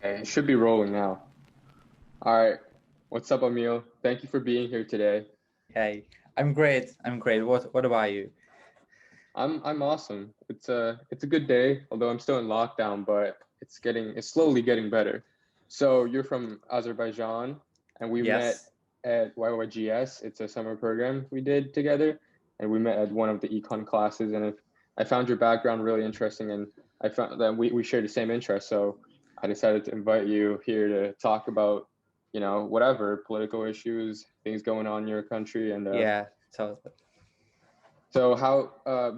Okay, it should be rolling now. All right. What's up, Emil? Thank you for being here today. Hey, I'm great. I'm great. What about you? I'm awesome. It's a good day, although I'm still in lockdown, but it's slowly getting better. So you're from Azerbaijan, and we met Yes. at YYGS. It's a summer program we did together, and we met at one of the econ classes. And I found your background really interesting, and I found that we share the same interests. So I decided to invite you here to talk about, whatever political issues, things going on in your country, and Yeah, totally. so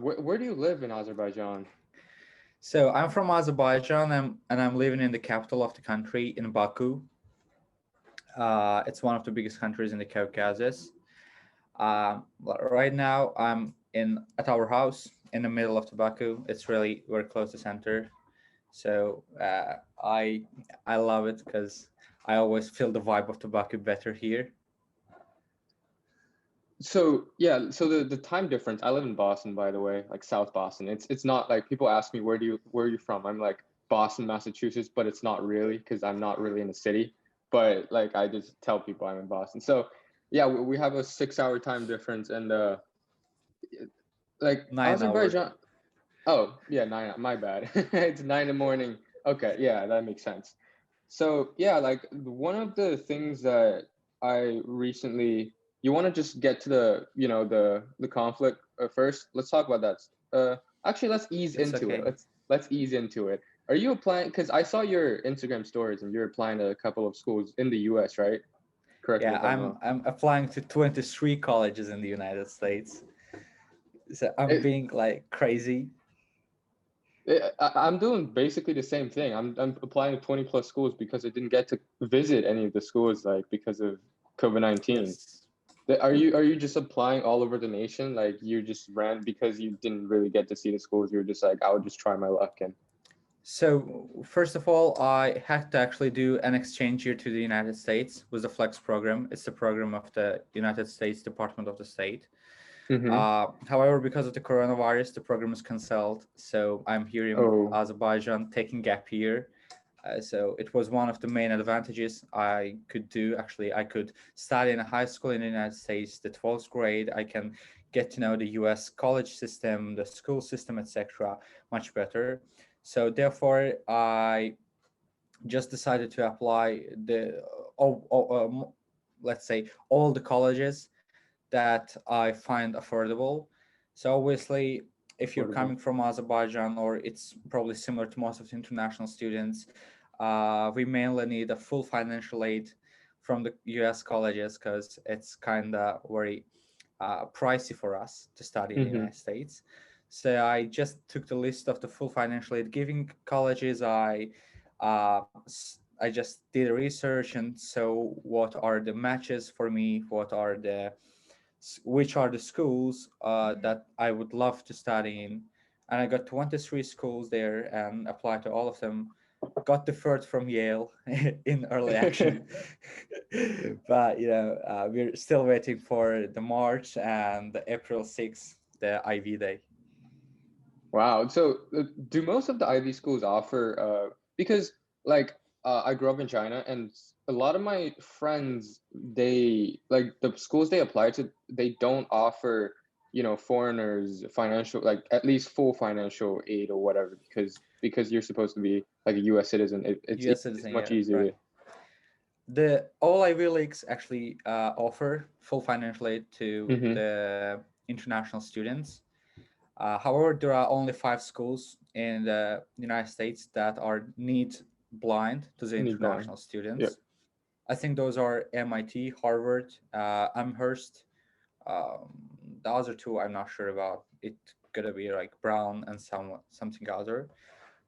where do you live in Azerbaijan? So I'm from Azerbaijan and I'm living in the capital of the country in Baku. It's one of the biggest countries in the Caucasus. Right now I'm in at our house in the middle of the Baku. It's really very close to center. So I love it because I always feel the vibe of the Baku better here. So yeah, so the time difference. I live in Boston, by the way, like South Boston. It's not like people ask me where are you from? I'm like Boston, Massachusetts, but it's not really because I'm not really in the city. But like I just tell people I'm in Boston. So yeah, we have a 6 hour time difference, and like 9 hours. Azerbaijan. Oh yeah, nine. My bad. It's 9 in the morning. Okay, yeah, that makes sense. So yeah, like one of the things that I recently, you want to just get to the conflict first. Let's talk about that. Actually, let's ease It's into it. okay. Let's ease into it. Are you applying? Because I saw your Instagram stories and you're applying to a couple of schools in the U.S., right? Correct me Yeah, if I'm I'm wrong. I'm applying to 23 colleges in the United States. So I'm It, being like crazy. I'm doing basically the same thing. I'm applying to 20 plus schools because I didn't get to visit any of the schools like because of COVID-19. Yes. Are you just applying all over the nation? Like you just ran because you didn't really get to see the schools. You were just like, I'll just try my luck and So first of all, I had to actually do an exchange year to the United States with the Flex program. It's the program of the United States Department of the State. mm-hmm. However, because of the coronavirus, the program is canceled. So I'm here in Oh, Azerbaijan taking gap year. So it was one of the main advantages I could do. Actually, I could study in a high school in the United States, the 12th grade. I can get to know the US college system, the school system, etc., much better. So therefore, I just decided to apply let's say, all the colleges that I find affordable. So obviously, if you're affordable. coming from Azerbaijan, or it's probably similar to most of the international students, we mainly need a full financial aid from the US colleges because it's kind of very pricey for us to study in the Mm-hmm. United States. So I just took the list of the full financial aid giving colleges. I just did research and so what are the matches for me, which are the schools that I would love to study in. And I got 23 schools there and applied to all of them. Got deferred from Yale in early action. But, we're still waiting for the March and the April 6th, the IV day. Wow. So, do most of the Ivy schools offer, because like I grew up in China and a lot of my friends, they like the schools they apply to, they don't offer, foreigners financial, like at least full financial aid or whatever, because you're supposed to be like a US citizen. It's US it's citizen, much yeah, right. easier. The all Ivy Leagues actually offer full financial aid to Mm-hmm. the international students. However, there are only 5 schools in the United States that are need blind to the Need blind. international Yeah. students. I think those are MIT, Harvard, Amherst. Um, the other two, I'm not sure about. It gonna be like Brown and something other.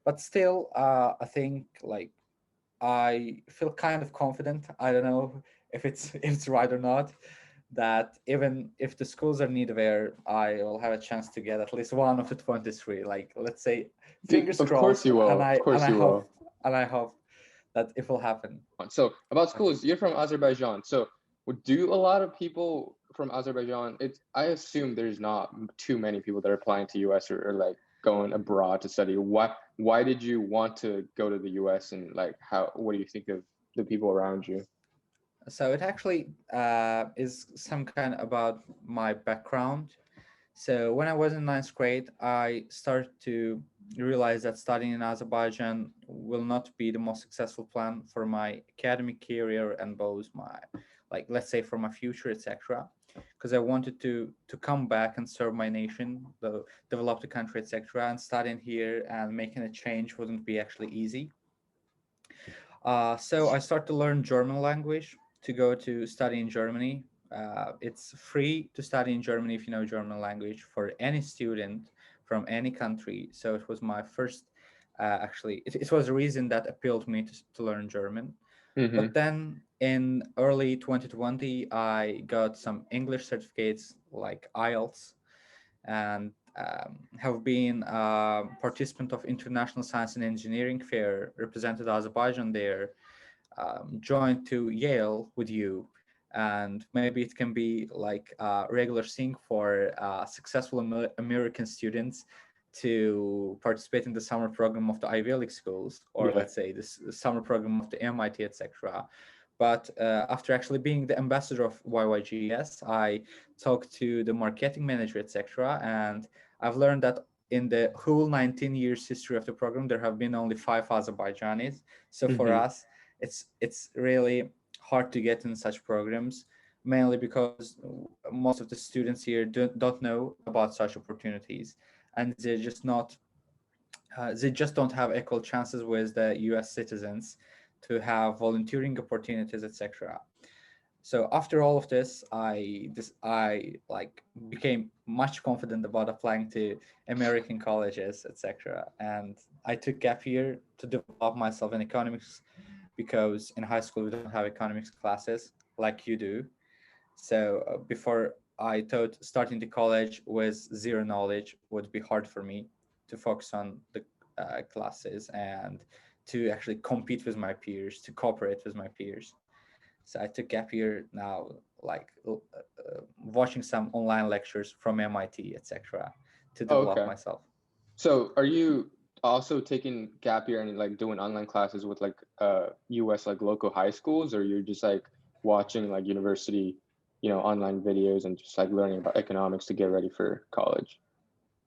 But still, I think like I feel kind of confident. I don't know if it's if it's right or not. That even if the schools are need where I will have a chance to get at least one of the 23. Like let's say, fingers Of course crossed, you will. Of and course I you hope will. that it will happen. So about Okay. schools, you're from Azerbaijan. So do a lot of people from Azerbaijan? It's I assume there's not too many people that are applying to US or like going abroad to study? Why did you want to go to the US, and like how what do you think of the people around you? So it actually is some kind about my background. So when I was in ninth grade, I started to realize that studying in Azerbaijan will not be the most successful plan for my academic career and both my, like, let's say for my future, etc. Because I wanted to come back and serve my nation, develop the country, etc. And studying here and making a change wouldn't be actually easy. So I started to learn German language to go to study in Germany. It's free to study in Germany if you know German language for any student from any country. So it was my first, actually, it was a reason that appealed me to learn German. Mm-hmm. But then in early 2020, I got some English certificates like IELTS and have been a participant of International Science and Engineering Fair, represented Azerbaijan there, joined to Yale with you, and maybe it can be like a regular thing for successful American students to participate in the summer program of the Ivy League schools, or Yeah. let's say this summer program of the MIT, etc. But after actually being the ambassador of YYGS, I talked to the marketing manager, etc. And I've learned that in the whole 19 years history of the program, there have been only 5 Azerbaijanis. So for Mm-hmm. us, it's really hard to get in such programs, mainly because most of the students here don't know about such opportunities, and they just don't have equal chances with the US citizens to have volunteering opportunities, etc. So after all of this, I like became much confident about applying to American colleges, etc. And I took gap year to develop myself in economics, because in high school we don't have economics classes like you do. So before, I thought starting the college with zero knowledge would be hard for me to focus on the classes and to actually compete with my peers, to cooperate with my peers. So I took gap year now, like watching some online lectures from MIT, etc., to Oh, develop okay. myself. So are you also taking gap year and like doing online classes with like US like local high schools, or you're just like watching like university, online videos and just like learning about economics to get ready for college?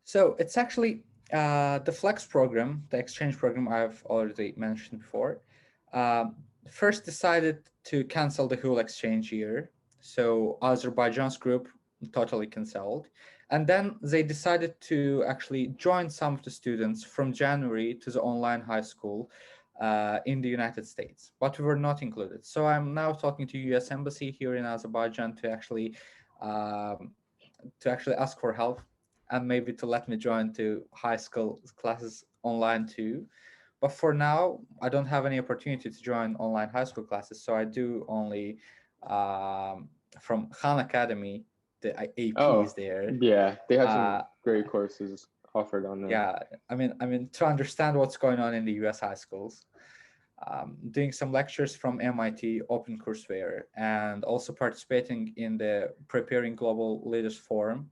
So it's actually the Flex program, the exchange program I've already mentioned before. Um, First decided to cancel the whole exchange year. So Azerbaijan's group totally canceled. And then they decided to actually join some of the students from January to the online high school in the United States, but we were not included. So I'm now talking to US Embassy here in Azerbaijan um, to actually ask for help and maybe to let me join to high school classes online too. But for now, I don't have any opportunity to join online high school classes, so I do only um, from Khan Academy, the APs Oh, there. yeah, they have some Uh, great courses offered on there. yeah, I mean to understand what's going on in the U.S. high schools, doing some lectures from MIT Open Courseware, and also participating in the Preparing Global Leaders Forum,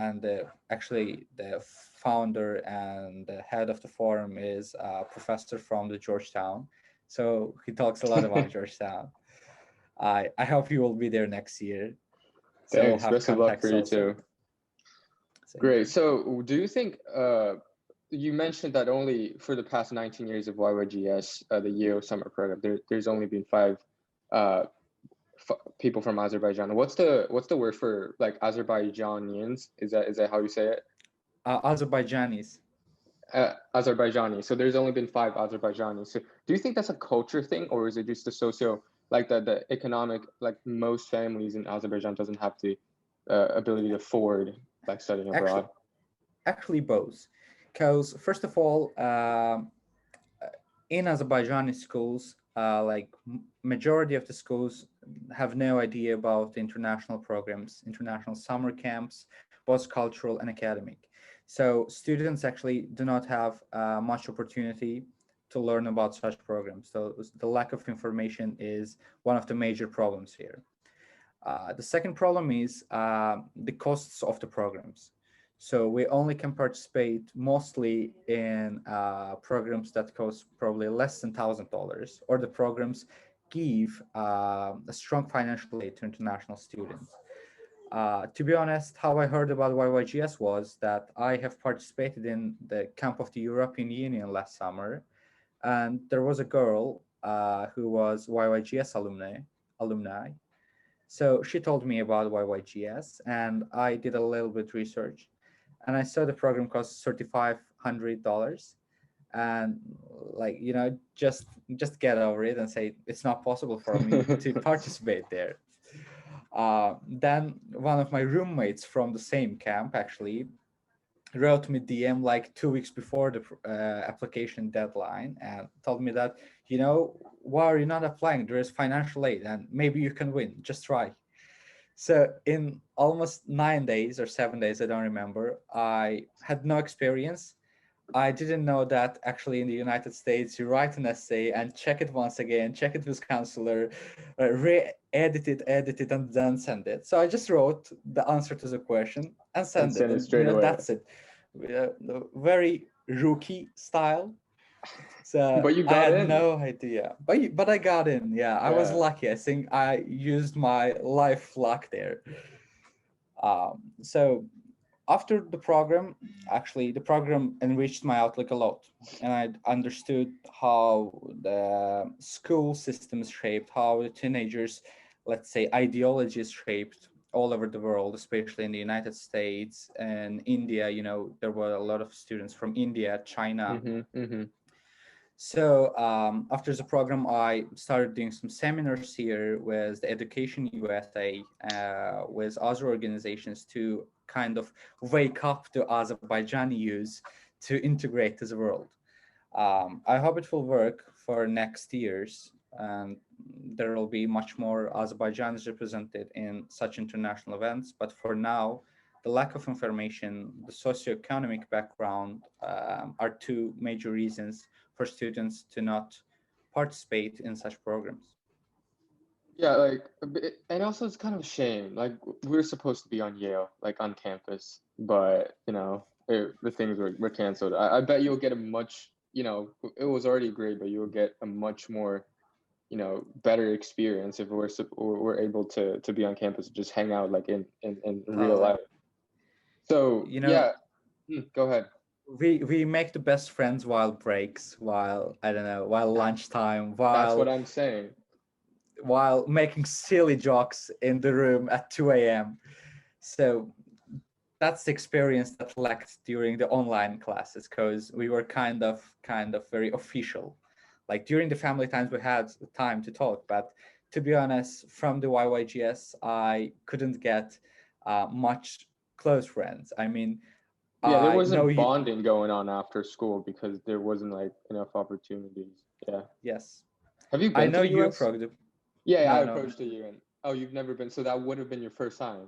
and actually the founder and the head of the forum is a professor from the Georgetown, so he talks a lot about Georgetown. I hope he will be there next year, so we'll Thanks. have Best of luck for contacts you also. too. Thank Great. you. So, do you think you mentioned that only for the past 19 years of YYGS, the Yale summer program, there's only been five uh, people from Azerbaijan. What's the word for like Azerbaijanians? Is that how you say it? Azerbaijanis. Azerbaijani. So there's only been five Azerbaijanis. So do you think that's a culture thing, or is it just the socio, like the economic, like most families in Azerbaijan doesn't have the ability to afford like studying Actually, abroad? actually both, because first of all, in Azerbaijani schools, like majority of the schools have no idea about international programs, international summer camps, both cultural and academic. So students actually do not have much opportunity to learn about such programs. So the lack of information is one of the major problems here. The second problem is the costs of the programs. So we only can participate mostly in programs that cost probably less than $1,000, or the programs give a strong financial aid to international students. To be honest, how I heard about YYGS was that I have participated in the camp of the European Union last summer, and there was a girl who was YYGS alumni. So she told me about YYGS, and I did a little bit research, and I saw the program costs $3,500, and like just get over it and say it's not possible for me to participate there. Then one of my roommates from the same camp actually wrote me DM like 2 weeks before the application deadline and told me that, why are you not applying? There is financial aid and maybe you can win. Just try. So in almost 9 days or 7 days, I don't remember, I had no experience. I didn't know that actually in the United States, you write an essay and check it once again, check it with counselor, edit it, and then send it. So I just wrote the answer to the question and And send it, send it and straight away. that's it. Very rookie style. So But you I got had in. no idea, but I got in. Yeah, I was Yeah. lucky. I think I used my life luck there. So after the program, actually, the program enriched my outlook a lot, and I understood how the school system is shaped, how the teenagers, let's say, ideology is shaped all over the world, especially in the United States and India. There were a lot of students from India, China. Mm-hmm. Mm-hmm. So after the program, I started doing some seminars here with the Education USA, with other organizations to kind of wake up to Azerbaijani youth to integrate to the world. I hope it will work for next years, and there will be much more Azerbaijanis represented in such international events. But for now, the lack of information, the socioeconomic background are two major reasons for students to not participate in such programs. Yeah, like, and also it's kind of a shame. Like, we're supposed to be on Yale, like on campus, but the things were canceled. I bet you'll get a much, it was already great, but you'll get a much more, better experience if we're able to be on campus and just hang out like in real Uh, life. So you know, yeah, go ahead. we make the best friends while breaks, while I don't know, while That, lunchtime, that's what while I'm saying. making silly jokes in the room at 2 a.m. So that's the experience that lacked during the online classes, because we were kind of very official. Like during the family times, we had time to talk, but to be honest, from the YYGS, I couldn't get much close friends. I mean, Yeah, there I know wasn't you. bonding going on after school because there wasn't like enough opportunities. Yeah. Yes, Have you I been to know the you US? approached. Yeah, I No, no. approached the UN. Oh, you've never been, so that would have been your first time.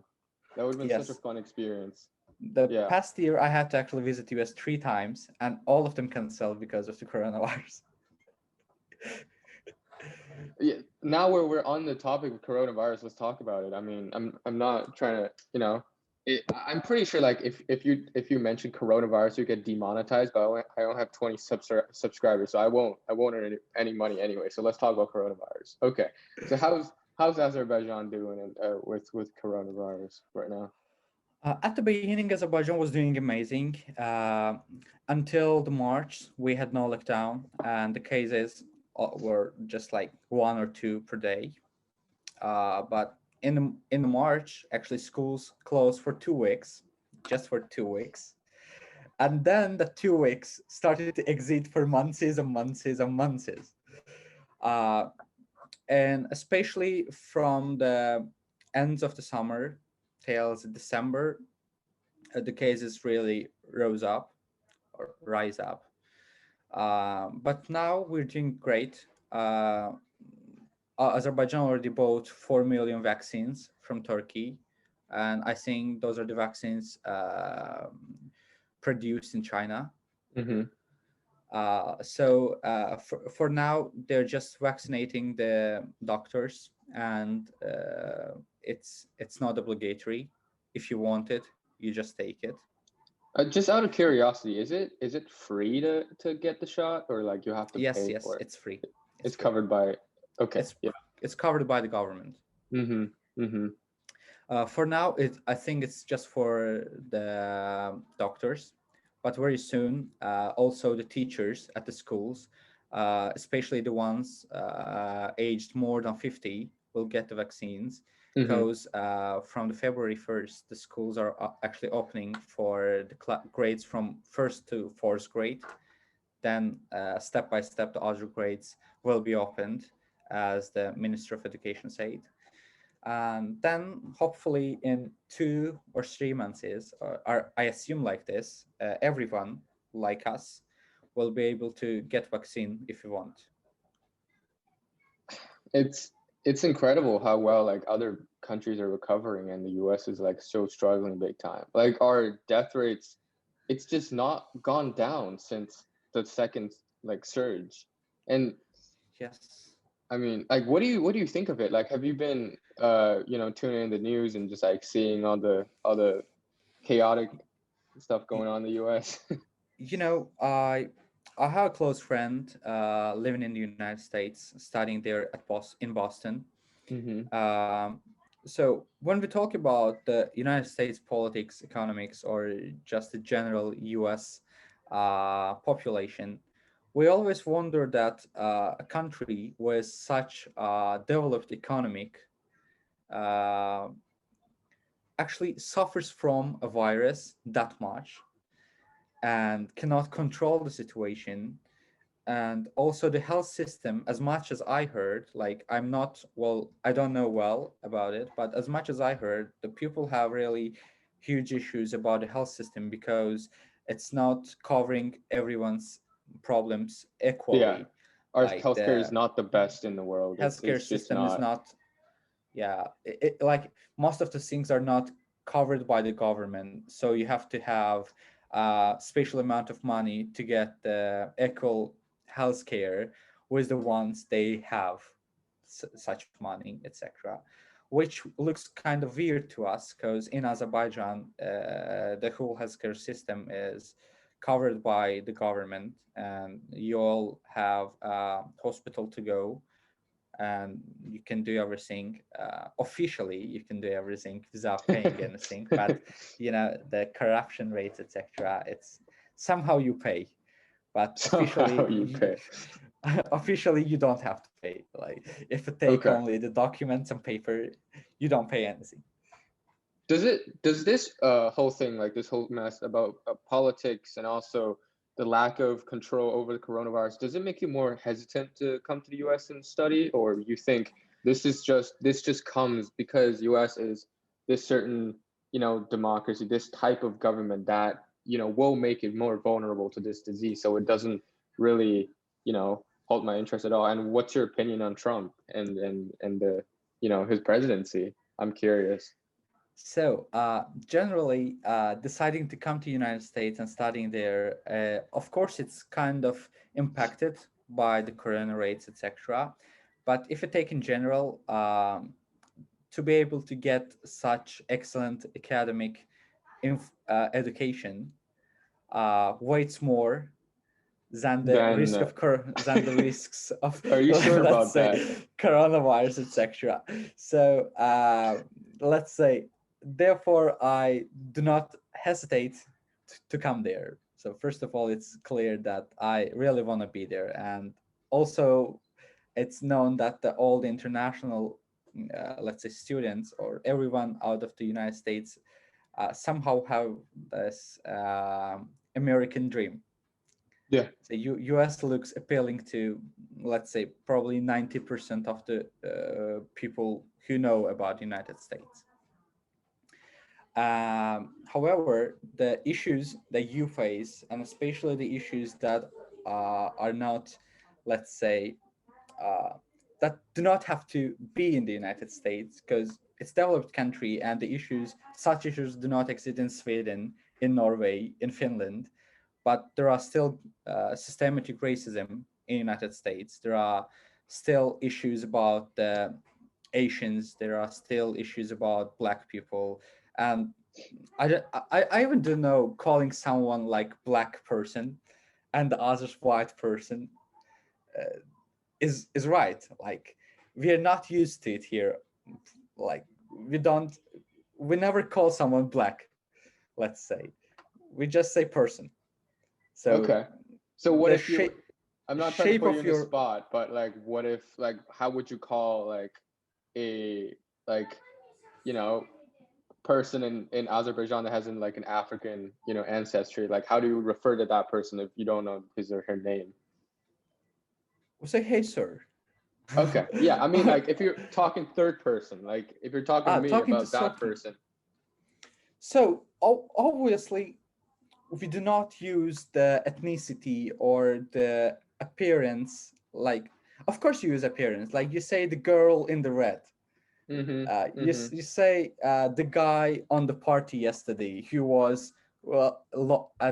That would have been such a Yes, fun experience. the Yeah. past year I had to actually visit US 3 times, and all of them canceled because of the coronavirus. Yeah. Now we're on the topic of coronavirus, let's talk about it. I mean, I'm not trying to, I'm pretty sure like if you mention coronavirus, you get demonetized, but I only have 20 subscribers, so I won't earn any money anyway. So let's talk about coronavirus. Okay. So how's Azerbaijan doing with coronavirus right now? At the beginning, Azerbaijan was doing amazing. Until the March, we had no lockdown, and the cases were just like one or two per day. But in the March, actually, schools closed for 2 weeks, just for 2 weeks, and then the 2 weeks started to exit for months and months and months. Uh, and especially from the ends of the summer till December, the cases really rose up or rise up. But now we're doing great. Azerbaijan already bought 4 million vaccines from Turkey, and I think those are the vaccines produced in China. Mm-hmm. So for now, they're just vaccinating the doctors, and it's not obligatory. If you want it, you just take it. Just out of curiosity, is it free to get the shot, or like you have to Yes, pay yes, for it? it's free. It's It's free. covered by. Okay, It's yeah. it's covered by the government. Mm-hmm. Mm-hmm. For now, I think it's just for the doctors, but very soon, also the teachers at the schools, especially the ones aged more than 50, will get the vaccines Mm-hmm. because from the February 1st, the schools are actually opening for the grades from first to fourth grade. Then, step by step, the other grades will be opened, as the Minister of Education said. And then hopefully in 2 or 3 months I assume like this, everyone like us will be able to get vaccine if you want. It's it's incredible how well like other countries are recovering, and the U.S. is like so struggling big time. Like our death rates, it's just not gone down since the second like surge. And Yes. I mean, like, what do you think of it? Like, have you been tuning in the news and just like seeing all the chaotic stuff Y- going on in the U.S.? you know, I have a close friend living in the United States, studying there in Boston. Mm-hmm. Um, so when we talk about the United States politics, economics, or just the general U.S. Population, we always wonder that a country with such a developed economic uh, actually suffers from a virus that much and cannot control the situation. And also the health system, as much as I heard, like, I'm not well, I don't know well about it, but as much as I heard, the people have really huge issues about the health system because it's not covering everyone's problems Yeah, equally. our Like healthcare is the not the best in the world. It's healthcare it's just system is not. not, yeah, like most of the things are not covered by the government, so you have to have a special amount of money to get the equal healthcare with the ones they have such money, etc., which looks kind of weird to us because in Azerbaijan the whole healthcare system is covered by the government, and you all have a hospital to go, and you can do everything officially, you can do everything without paying anything, but the corruption rates, etc., it's somehow you pay, but Somehow officially you pay. officially you don't have to pay. Like, if you take Okay. only the documents and paper, you don't pay anything. Does this whole thing, like this whole mess about politics and also the lack of control over the coronavirus, does it make you more hesitant to come to the US and study, or you think this just comes because US is this certain, democracy, this type of government that, will make it more vulnerable to this disease, so it doesn't really, hold my interest at all? And what's your opinion on Trump and the, his presidency? I'm curious. So, generally, deciding to come to United States and studying there, of course, it's kind of impacted by the corona rates, etc. But if you take in general, to be able to get such excellent academic education weighs more than the Then risk of than the risks of are you sure let's about say that? coronavirus, etc. So, let's say, therefore I do not hesitate to come there. So first of all, it's clear that I really want to be there, and also it's known that all the international let's say students or everyone out of the United States somehow have this American dream. Yeah. So US looks appealing to, let's say, probably 90% of the people who know about United States. However, the issues that you face, and especially the issues that are not, let's say, uh, that do not have to be in the United States because it's a developed country, and such issues do not exist in Sweden, in Norway, in Finland, but there are still systematic racism in United States. There are still issues about the Asians. There are still issues about Black people, and I even don't know calling someone like black person and the other's white person is right. Like we are not used to it here. Like we don't we never call someone black, let's say. We just say person. So Okay. So what the if you, I'm not trying to shape put you of in the your spot, but like what if like how would you call like a like you know person in Azerbaijan that has in like an African, ancestry? Like how do you refer to that person if you don't know his or her name? we say hey sir. Okay. Yeah, I mean like if you're talking third person, like if you're talking to me Talking to about that certain. person. So obviously we do not use the ethnicity or the appearance. Like of course you use appearance. Like you say the girl in the red. Mhm. Mhm. You say the guy on the party yesterday who was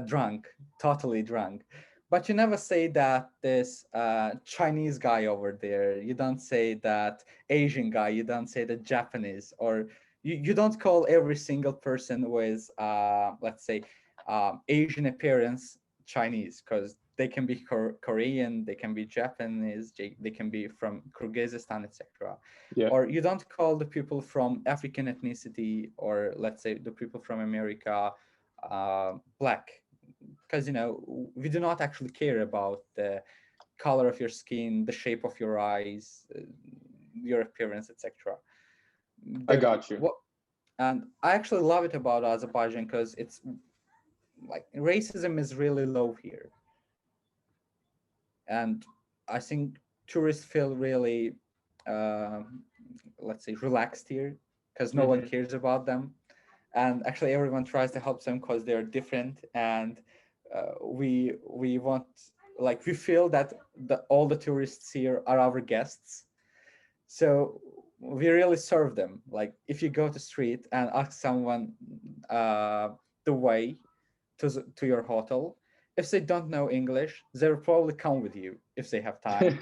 drunk, totally drunk, but you never say that this Chinese guy over there. You don't say that Asian guy. You don't say the Japanese, or you don't call every single person with let's say Asian appearance Chinese, because they can be Korean, they can be Japanese, they can be from Kyrgyzstan, etc. Yeah. Or you don't call the people from African ethnicity, or let's say the people from America, black, because we do not actually care about the color of your skin, the shape of your eyes, your appearance, etc. I The got you. what And I actually love it about Azerbaijan because it's like racism is really low here, and I think tourists feel really, um let's say, relaxed here because no one Mhm. cares about them, and actually everyone tries to help them because they're different, and we want, like, we feel that all the tourists here are our guests, so we really serve them. Like if you go to street and ask someone uh, the way to your hotel, if they don't know English, they'll probably come with you if they have time,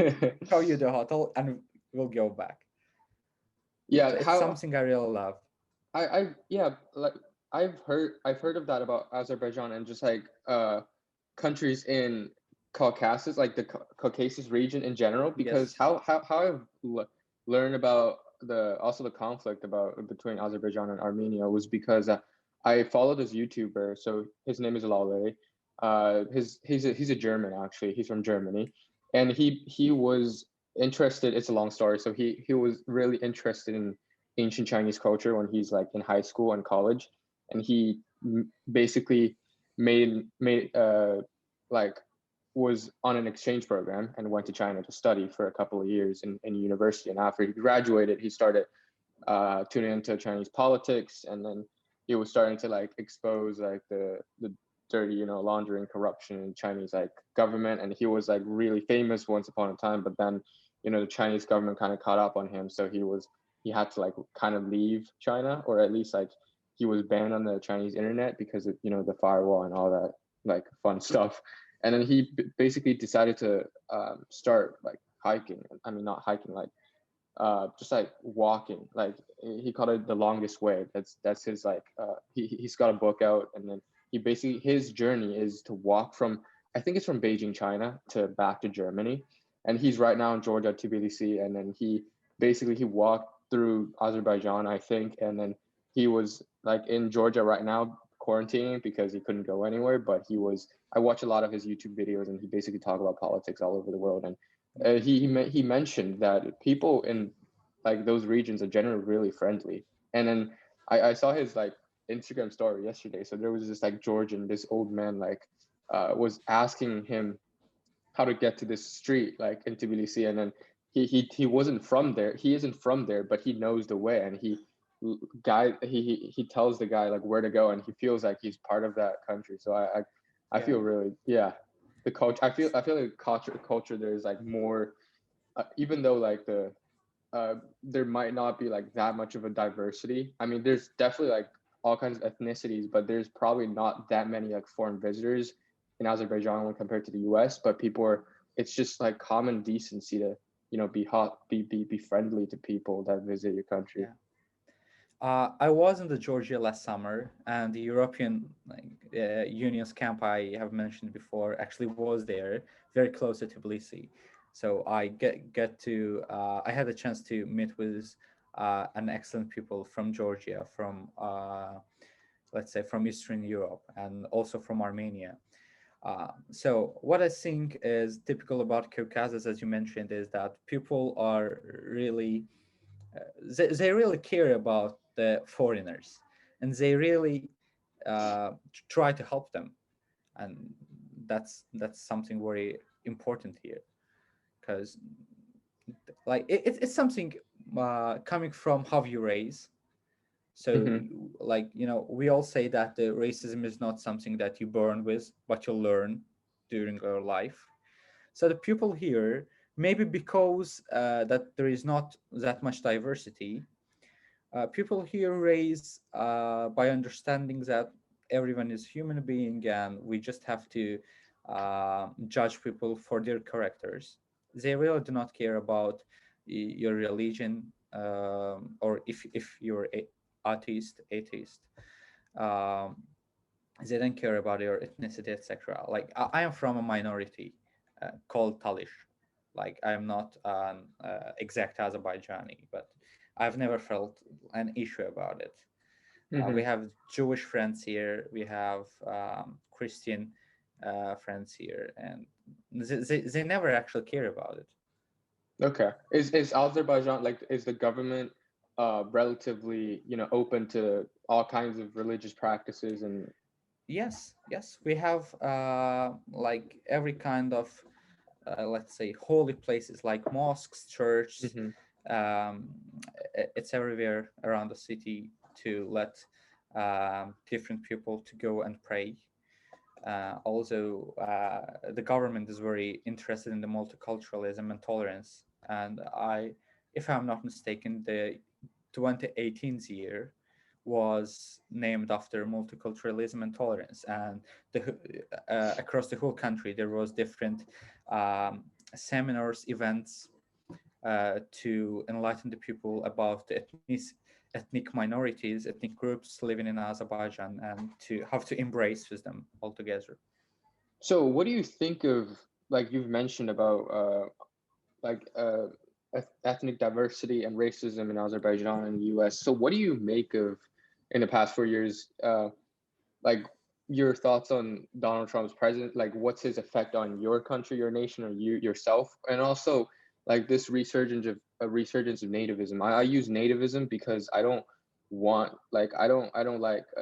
show you the hotel, and we'll go back. So Yeah, it's how something I really love. yeah, like I've heard of that about Azerbaijan and just like countries in Caucasus, like the Caucasus region in general, because Yes. how learned about the also the conflict about between Azerbaijan and Armenia was because I followed this YouTuber, so his name is Lale. He's a German actually. He's from Germany, and he was interested. It's a long story. So he was really interested in ancient Chinese culture when he's like in high school and college, and he basically made like was on an exchange program and went to China to study for a couple of years in university. And after he graduated, he started tuning into Chinese politics, and then he was starting to like expose like the dirty, laundering corruption in Chinese like government. And he was like really famous once upon a time, but then the Chinese government kind of caught up on him, so he had to like kind of leave China, or at least like he was banned on the Chinese internet because of the firewall and all that like fun stuff. And then he basically decided to start like hiking. I mean, not hiking, like just like walking. Like he called it the longest way. That's his like he's got a book out, and then he basically his journey is to walk from, I think it's from Beijing, China, to back to Germany. And he's right now in Georgia, Tbilisi, and then he walked through Azerbaijan, I think, and then he was like in Georgia right now quarantining because he couldn't go anywhere. But I watch a lot of his YouTube videos, and he basically talk about politics all over the world. And he mentioned that people in like those regions are generally really friendly. And then I saw his like Instagram story yesterday. So there was this like Georgian, this old man like was asking him how to get to this street like in Tbilisi, and then he wasn't from there. He isn't from there, but he knows the way, and he tells the guy like where to go, and he feels like he's part of that country. So I Yeah. feel really, yeah, the culture. I feel like culture there is like more, even though like there might not be like that much of a diversity. I mean, there's definitely like all kinds of ethnicities, but there's probably not that many like foreign visitors in Azerbaijan when compared to the US. But people are, it's just like common decency to, be hot, be friendly to people that visit your country. Yeah. I was in the Georgia last summer, and the European Union's camp I have mentioned before actually was there, very close to Tbilisi. So I had a chance to meet with an excellent people from Georgia, from let's say from Eastern Europe, and also from Armenia. So what I think is typical about Caucasus, as you mentioned, is that people are really they really care about the foreigners, and they really try to help them, and that's something very important here, because like it's something coming from how you raise. So Mm-hmm. like we all say that the racism is not something that you born with, but you learn during your life. So the people here, maybe because that there is not that much diversity, people here raise by understanding that everyone is human being, and we just have to judge people for their characters. They really do not care about your religion, or if you're atheist. Um, they don't care about your ethnicity, etc. Like I am from a minority called Talish. Like I am not an exact Azerbaijani, but I've never felt an issue about it. We Mm-hmm. have Jewish friends here. We have Christian friends here, and they never actually care about it. Okay. Is Azerbaijan, like, is the government relatively, open to all kinds of religious practices and Yes, yes, we have like every kind of let's say holy places like mosques, churches. hmm Um, it's everywhere around the city to let different people to go and pray. Also, the government is very interested in the multiculturalism and tolerance. And if I'm not mistaken, the 2018 year was named after multiculturalism and tolerance. And across the whole country, there was different um, seminars, events to enlighten the people about the ethnic minorities, ethnic groups living in Azerbaijan, and to have to embrace with them altogether. so what do you think of, like, you've mentioned about like ethnic diversity and racism in Azerbaijan and the US. So what do you make of, in the past 4 years, like, your thoughts on Donald Trump's president? Like, what's his effect on your country, your nation, or you yourself? And also, like, this resurgence of nativism. I use nativism because I don't like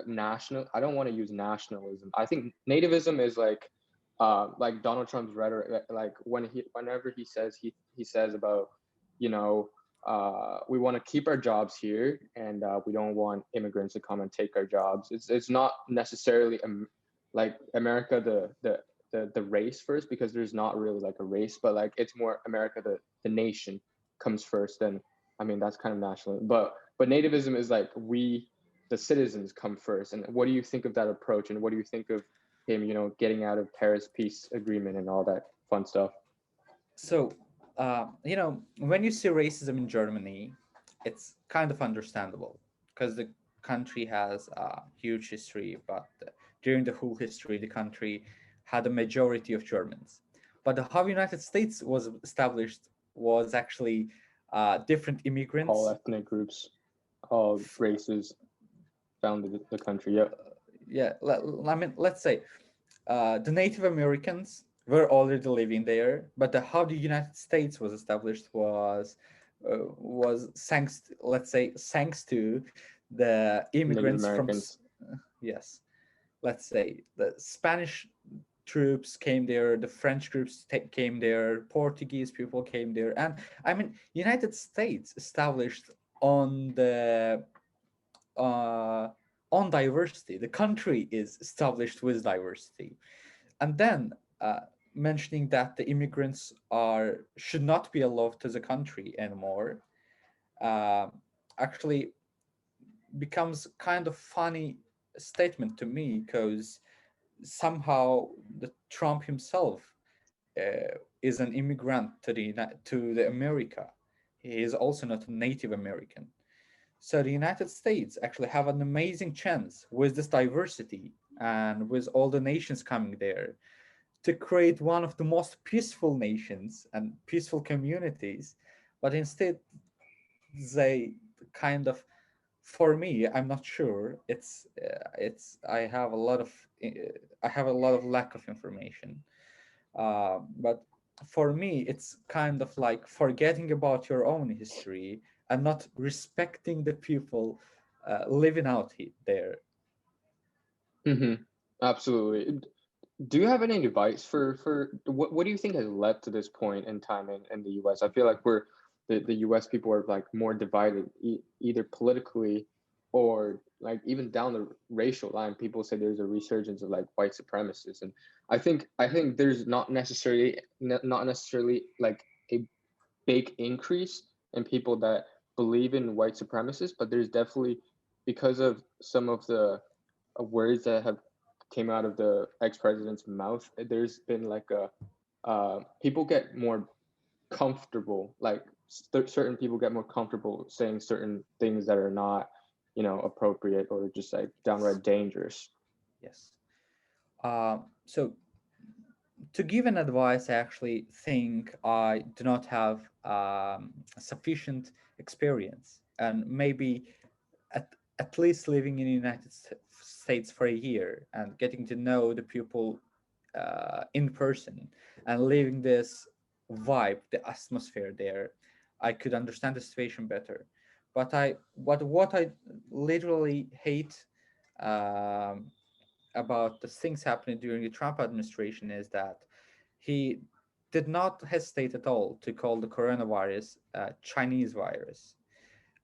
national. I don't want to use nationalism. I think nativism is like Donald Trump's rhetoric. Like whenever he says about, you know, we want to keep our jobs here, and we don't want immigrants to come and take our jobs. It's not necessarily like America the race first, because there's not really like a race, but like it's more America the nation comes first. And I mean that's kind of national, but nativism is like we the citizens come first. And what do you think of that approach? And what do you think of him, getting out of Paris peace agreement and all that fun stuff? So, when you see racism in Germany, it's kind of understandable because the country has a huge history, but during the whole history, the country had a majority of Germans. But how United States was established was actually different All immigrants. ethnic groups, all races founded the country. Yep. Yeah, I mean, let's say the Native Americans were already living there, but how the United States was established was thanks, let's say, thanks to the Native immigrants from Americans. yes, let's say the Spanish troops came there, the French groups came there, Portuguese people came there, and I mean, United States established on the uh, on diversity. The country is established with diversity, and then mentioning that the immigrants are should not be allowed to the country anymore uh, actually becomes kind of funny statement to me, because somehow the Trump himself is an immigrant to the America. He is also not a Native American. So the United States actually have an amazing chance with this diversity and with all the nations coming there to create one of the most peaceful nations and peaceful communities. But instead, they kind of, for me, I'm not sure. It's uh, I have a lot of lack of information. But for me, it's kind of like forgetting about your own history and not respecting the people living out there. Hmm. Absolutely. Do you have any advice for what do you think has led to this point in time in the US? I feel like the US people are like more divided either politically or like even down the racial line. People say there's a resurgence of like white supremacists, and I think there's not necessarily like a big increase in people that believe in white supremacists, but there's definitely, because of some of the words that have came out of the ex-president's mouth, there's been like a people get more comfortable, like certain people get more comfortable saying certain things that are not, appropriate or just like downright dangerous. Yes. So to give an advice, I actually think I do not have sufficient experience, and maybe at least living in the United States for a year and getting to know the people in person and living this vibe, the atmosphere there, I could understand the situation better. But what I literally hate um, about the things happening during the Trump administration is that he did not hesitate at all to call the coronavirus Chinese virus.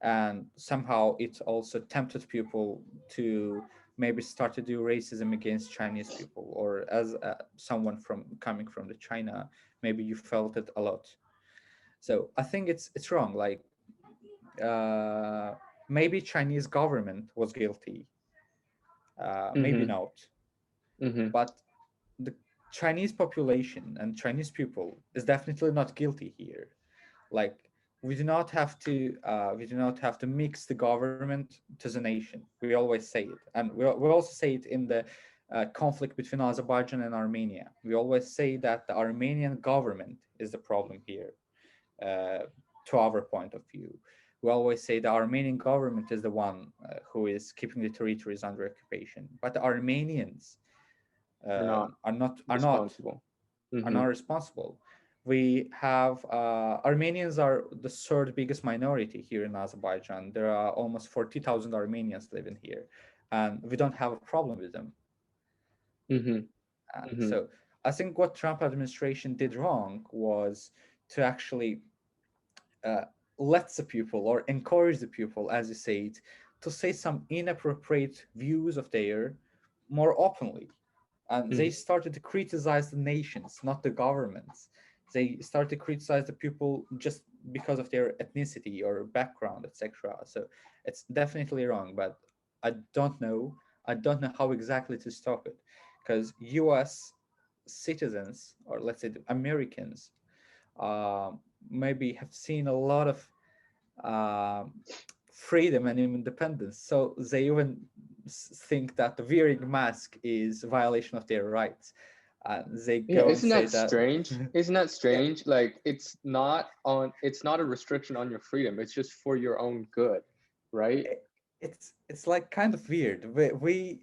And somehow it also tempted people to maybe start to do racism against Chinese people, or as someone from coming from the China, maybe you felt it a lot. So I think it's wrong. Like maybe Chinese government was guilty, maybe Mm-hmm. not, Mm-hmm. but the Chinese population and Chinese people is definitely not guilty here. Like we do not have to mix the government to the nation. We always say it, and we also say it in the conflict between Azerbaijan and Armenia. We always say that the Armenian government is the problem here, uh, to our point of view. We always say the Armenian government is the one who is keeping the territories under occupation, but the Armenians Are not are not are not responsible. are Mm-hmm. not responsible. We have Armenians are the third biggest minority here in Azerbaijan. There are almost 40,000 Armenians living here, and we don't have a problem with them. Mm-hmm. And Mm-hmm. so I think what Trump administration did wrong was to actually uh, let the people or encourage the people, as you say it, to say some inappropriate views of their more openly. And they Mm-hmm. started to criticize the nations, not the governments. They started to criticize the people just because of their ethnicity or background, etc. So it's definitely wrong, but I don't know. I don't know how exactly to stop it, because U.S. citizens, or let's say the Americans, maybe have seen a lot of um, freedom and independence. So they even think that wearing mask is a violation of their rights. They Yeah, go and isn't say that that, strange? Isn't that yeah, strange? Like it's not a restriction on your freedom. It's just for your own good, right? it's like kind of weird. We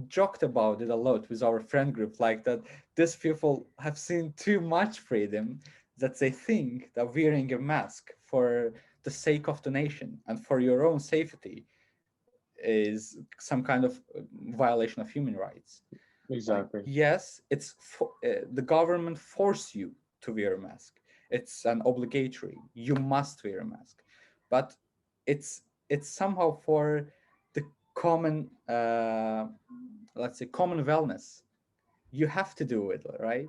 joked about it a lot with our friend group, like that these people have seen too much freedom that they think that wearing a mask for the sake of the nation and for your own safety is some kind of violation of human rights. Like, Exactly. yes, the government force you to wear a mask. It's an obligatory. You must wear a mask, but it's it's somehow for the common, let's say, common wellness. You have to do it, right?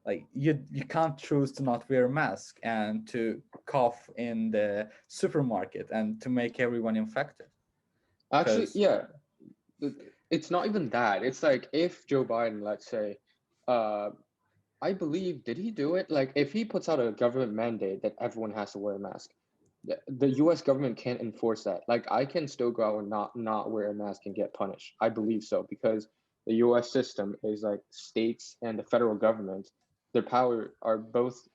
Like you can't choose to not wear a mask and to cough in the supermarket and to make everyone infected. Actually, Because yeah, it's not even that. It's like if Joe Biden, let's say, uh, I believe, did he do it? Like if he puts out a government mandate that everyone has to wear a mask, the U.S. government can't enforce that. Like I can still go out and not wear a mask and get punished. I believe so because the U.S. system is like states and the federal government. Their power are both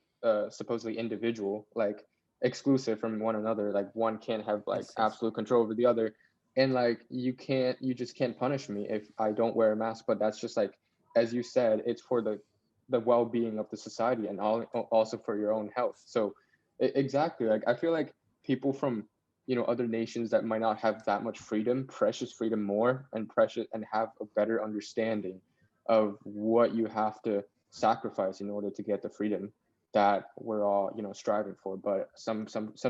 supposedly individual, like exclusive from one another. Like one can't have like Yes, yes. absolute control over the other, and like you just can't punish me if I don't wear a mask. But that's just like as you said, it's for the well-being of the society and also for your own health. So exactly, like I feel like people from other nations that might not have that much freedom precious freedom more and precious and have a better understanding of what you have to sacrifice in order to get the freedom that we're all striving for. But some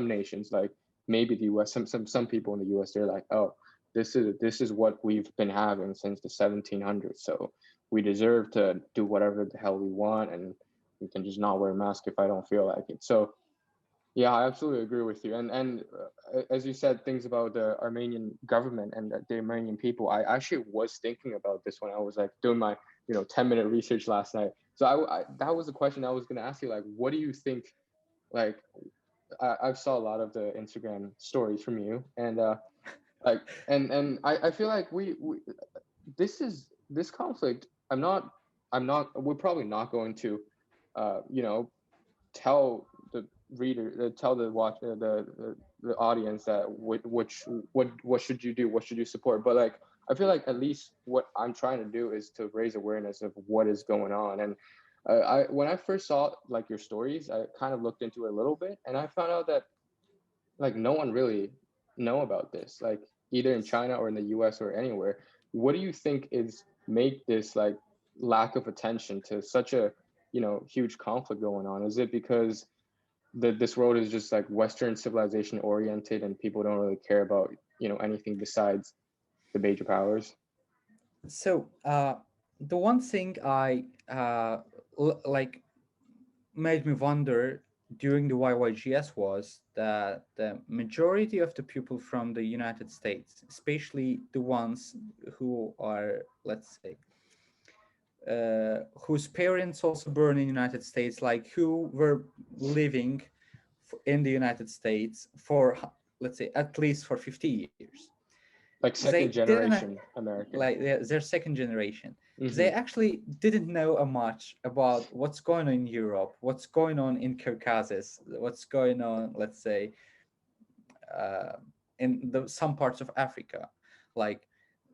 nations, like maybe the US, some people in the US, they're like, oh, this is what we've been having since the 1700s, so we deserve to do whatever the hell we want, and we can just not wear a mask if I don't feel like it. So yeah, I absolutely agree with you. And as you said, things about the Armenian government and the Armenian people, I actually was thinking about this when I was like doing my 10-minute research last night. So that was a question I was going to ask you. Like, what do you think? Like, I saw a lot of the Instagram stories from you, and like, and I feel like we this conflict. I'm not. We're probably not going to, you know, tell the reader, tell the the audience that what should you do, what should you support. But like I feel like at least what I'm trying to do is to raise awareness of what is going on. And I when I first saw like your stories, I kind of looked into it a little bit, and I found out that like no one really know about this, like either in China or in the US or anywhere. What do you think is make this like lack of attention to such a huge conflict going on? Is it because this world is just like Western civilization oriented and people don't really care about anything besides the major powers? So the one thing I like made me wonder during the YYGS was that the majority of the people from the United States, especially the ones who are, let's say, whose parents also born in the United States, like who were living in the United States for, let's say, at least for 50 years. Like They second didn't generation American. like their second generation. They Mm-hmm. actually didn't know much about what's going on in Europe, what's going on in Caucasus, what's going on, let's say, uh, in some parts of Africa. Like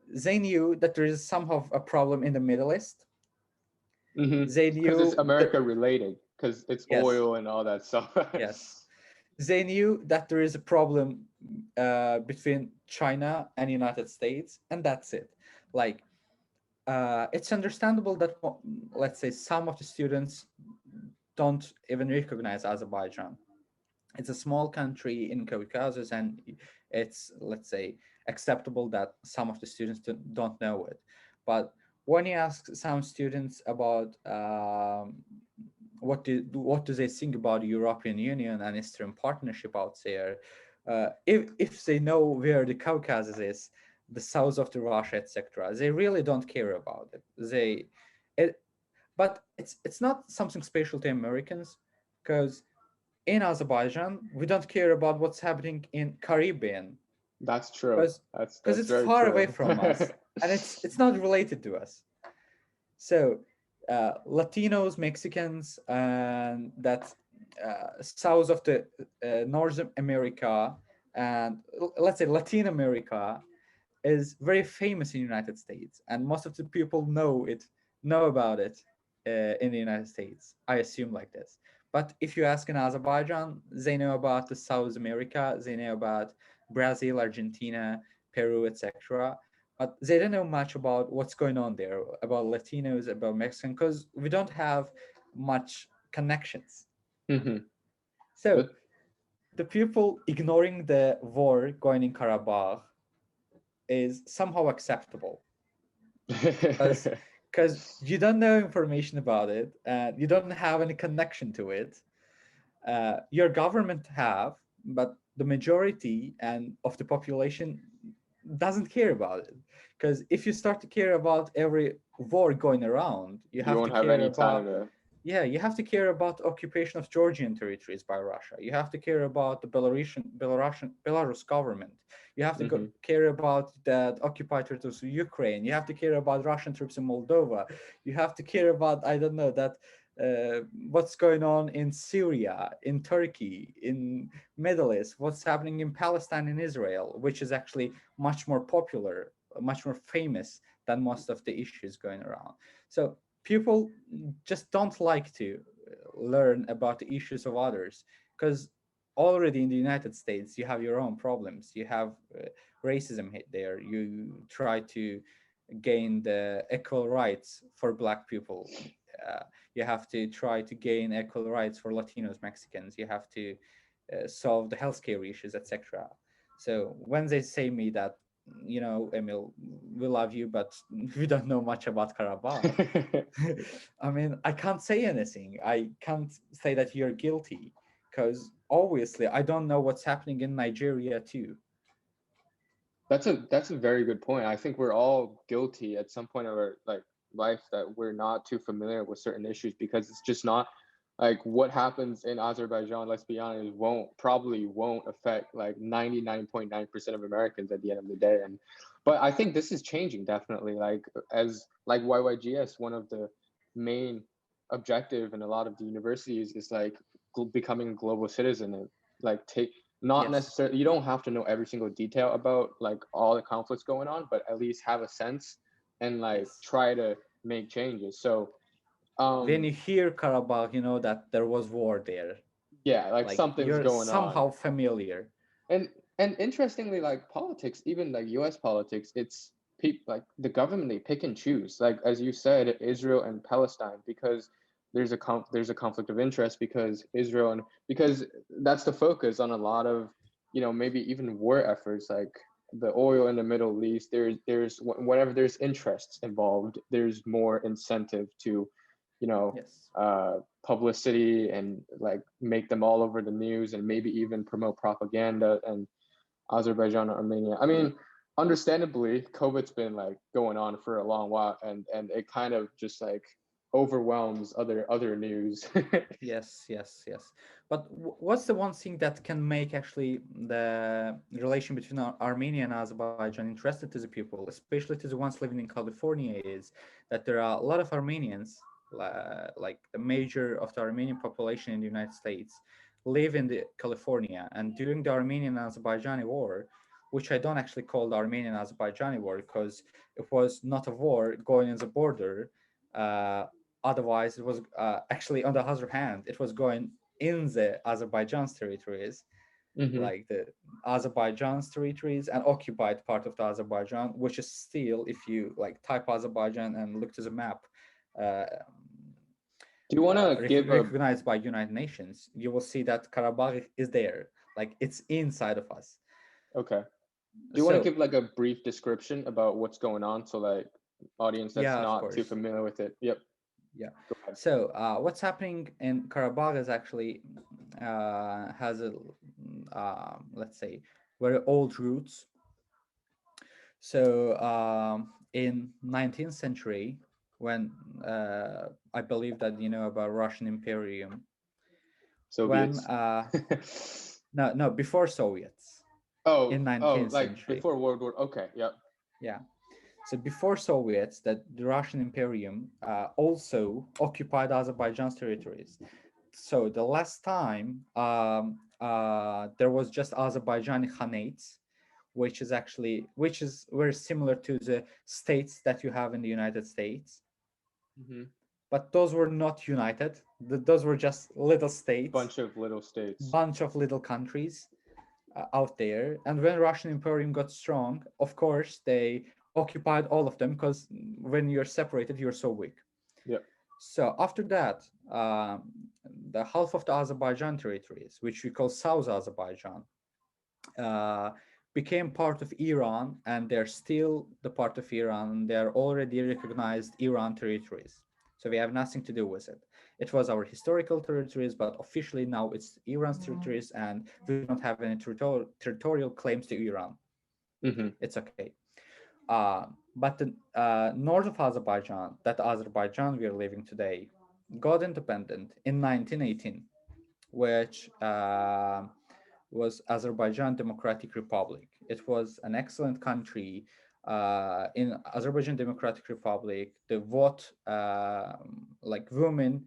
they knew that there is somehow a problem in the Middle East. Mm-hmm. They Because it's knew that, America related, because it's yes, oil and all that stuff. yes, they knew that there is a problem between China and United States, and that's it. Like it's understandable that, let's say, some of the students don't even recognize Azerbaijan. It's a small country in Caucasus, and it's, let's say, acceptable that some of the students don't know it. But when you ask some students about what do they think about the European Union and Eastern Partnership out there, if they know where the Caucasus is, the south of the Russia, etc., they really don't care about it. It, but it's not something special to Americans, because in Azerbaijan we don't care about what's happening in Caribbean, That's true. because That's it's very far away true. from us, and it's not related to us. So Latinos, Mexicans, and that south of the North America, and let's say Latin America, is very famous in the United States, and most of the people know about it in the United States. I assume like this. But if you ask in Azerbaijan, they know about the South America, they know about Brazil, Argentina, Peru, etc. But they don't know much about what's going on there, about Latinos, about Mexican, because we don't have much connections. Hmm. So the people ignoring the war going in Karabakh is somehow acceptable, because you don't know information about it and you don't have any connection to it. Your government have, but the majority and of the population doesn't care about it. Because if you start to care about every war going around, you You have to won't have care any time about, to. Yeah, you have to care about occupation of Georgian territories by Russia. You have to care about the Belarus government. You have to Hmm. care about the occupied territories of Ukraine. You have to care about Russian troops in Moldova. You have to care about, I don't know, that what's going on in Syria, in Turkey, in Middle East, what's happening in Palestine and Israel, which is actually much more popular, much more famous than most of the issues going around. So people just don't like to learn about the issues of others because already in the United States you have your own problems. You have racism hit there. You try to gain the equal rights for black people. uh, you have to try to gain equal rights for Latinos, Mexicans. You have to solve the healthcare issues, etc. So when they say me that, Emil, we love you, but we don't know much about Karabakh. I mean, I can't say anything. I can't say that you're guilty because obviously I don't know what's happening in Nigeria too. That's a very good point. I think we're all guilty at some point of our like life that we're not too familiar with certain issues because it's just not like what happens in Azerbaijan, let's be honest, won't affect like 99.9% of Americans at the end of the day. And but I think this is changing definitely. Like as like YYGS, one of the main objective in a lot of the universities is like becoming a global citizen and like take not Yes. necessarily, you don't have to know every single detail about like all the conflicts going on, but at least have a sense and like Yes. try to make changes. So When um you hear Karabakh, you know that there was war there. yeah, like Like something's you're going on. somehow familiar. and and interestingly, like politics, even like US politics, it's like the government, they pick and choose, like as you said, Israel and Palestine, because there's a conflict of interest, because Israel and because that's the focus on a lot of, maybe even war efforts, like the oil in the Middle East. There's whenever there's interests involved, there's more incentive to, you know Yes. publicity, and like make them all over the news, and maybe even promote propaganda. And Azerbaijan, Armenia, I mean, understandably, COVID's been like going on for a long while, and it kind of just like overwhelms other news. Yes, yes, yes. But what's the one thing that can make actually the relation between Armenia and Azerbaijan interested to the people, especially to the ones living in California, is that there are a lot of Armenians, like the major of the Armenian population in the United States, live in the California. And during the Armenian-Azerbaijani war, which I don't actually call the Armenian-Azerbaijani war because it was not a war going in the border. Uh, Otherwise, it was actually, on the other hand, it was going in the Azerbaijan's territories, Hmm. like the Azerbaijan's territories and occupied part of the Azerbaijan, which is still, if you like type Azerbaijan and look to the map, uh, Do you want to give a recognized by United Nations, you will see that Karabakh is there, like it's inside of us. okay? Do you want to So give like a brief description about what's going on, so like audience that's yeah, of not too course. familiar with it? Yep, Yeah. go ahead. So what's happening in Karabakh is actually has a let's say very old roots. So in 19th century, when I believe that you know about Russian Imperium, when Soviets. no, before Soviets, in Oh, 19th like century. before World War. Okay, yep. Yeah. So before Soviets, that the Russian Imperium also occupied Azerbaijan's territories. So the last time there was just Azerbaijani Khanates, which is very similar to the states that you have in the United States, Hmm. but those were not united. Those were just little states, Bunch of little states. bunch of little countries out there. And when Russian Imperium got strong, of course they occupied all of them because when you're separated, you're so weak. Yep. So after that, the half of the Azerbaijan territories, which we call South Azerbaijan, uh, became part of Iran, and they're still the part of Iran. They're already recognized Iran territories. So we have nothing to do with it. It was our historical territories, but officially now it's Iran's territories, and we don't have any territorial claims to Iran. Hmm. It's okay. But the north of Azerbaijan, that Azerbaijan we are living today, got independent in 1918, which was Azerbaijan Democratic Republic. It was an excellent country. In Azerbaijan Democratic Republic, the vote, like women,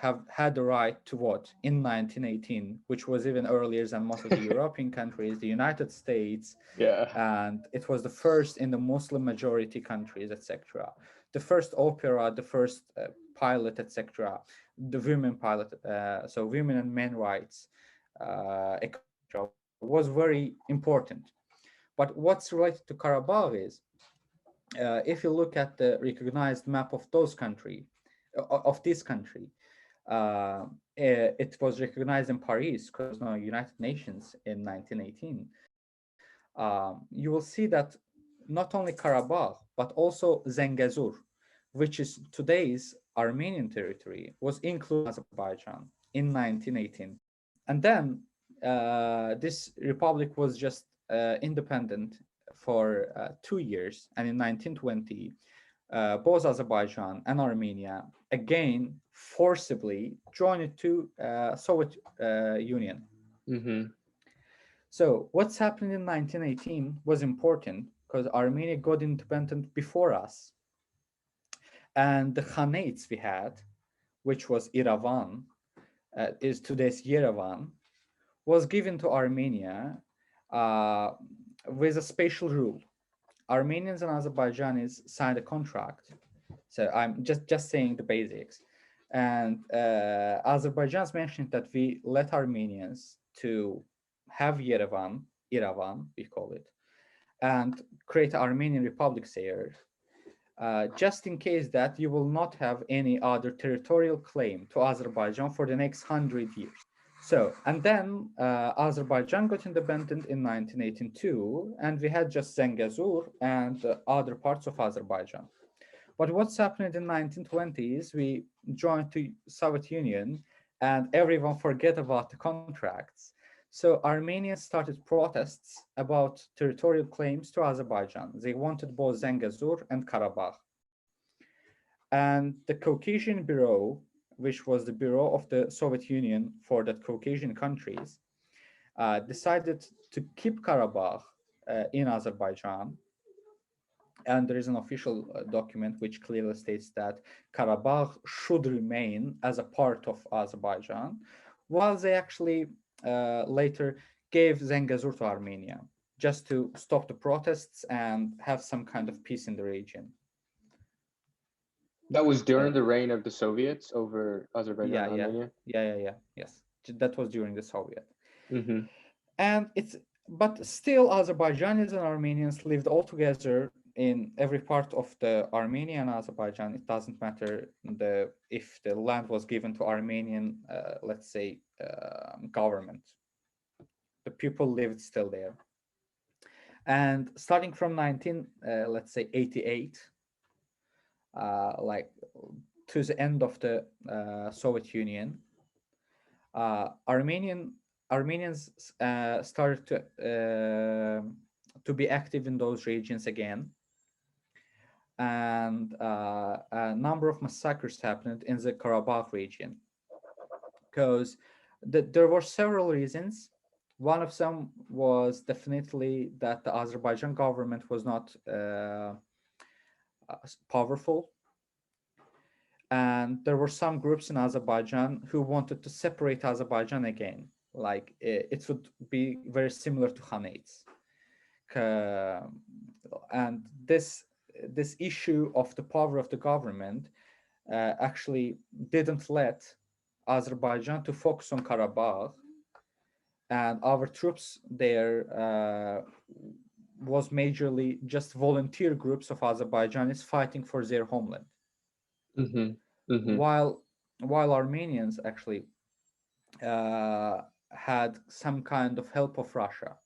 have had the right to vote in 1918, which was even earlier than most of the European countries, the United States, Yeah. and it was the first in the Muslim majority countries, etc. The first opera, the first pilot, etc. The women pilot, so women and men rights, etc. was very important. But what's related to Karabakh is, if you look at the recognized map of those country, of this country, it was recognized in Paris because no United Nations in 1918. You will see that not only Karabakh but also Zengezur, which is today's Armenian territory, was included in Azerbaijan in 1918. And then this republic was just independent for 2 years, and in 1920, both Azerbaijan and Armenia again forcibly joined to Soviet Union. Mm-hmm. So what's happened in 1918 was important because Armenia got independent before us, and the Khanates we had, which was Yerevan, is today's Yerevan, was given to Armenia uh, with a special rule. Armenians and Azerbaijanis signed a contract. So I'm just saying the basics. And Azerbaijan's mentioned that we let Armenians to have Yerevan, we call it, and create Armenian Republic there, just in case that you will not have any other territorial claim to Azerbaijan for the next 100 years. So, and then Azerbaijan got independent in 1982, and we had just Zengezur and other parts of Azerbaijan. But what's happened in 1920s, we joined the Soviet Union, and everyone forget about the contracts. So Armenians started protests about territorial claims to Azerbaijan. They wanted both Zengezur and Karabakh. And the Caucasian Bureau, which was the bureau of the Soviet Union for the Caucasian countries, decided to keep Karabakh in Azerbaijan. And there is an official document which clearly states that Karabakh should remain as a part of Azerbaijan, while they actually later gave Zengezur to Armenia just to stop the protests and have some kind of peace in the region. That was Uh, during the reign of the Soviets over Azerbaijan yeah, and yeah, Armenia. yes. That was during the Soviet. Mm-hmm. And it's but still Azerbaijanis and Armenians lived all together in every part of the Armenia and Azerbaijan. It doesn't matter if the land was given to Armenian, let's say, government. The people lived still there. And starting from 19, let's say 88, like to the end of the Soviet Union, Armenians started to be active in those regions again, and a number of massacres happened in the Karabakh region because there were several reasons. One of them was definitely that the Azerbaijan government was not powerful, and there were some groups in Azerbaijan who wanted to separate Azerbaijan again. Like it would be very similar to Khanates. Uh, and this issue of the power of the government actually didn't let Azerbaijan to focus on Karabakh, and our troops there was majorly just volunteer groups of Azerbaijanis fighting for their homeland, Mm-hmm. Mm-hmm. while Armenians actually uh, had some kind of help of Russia,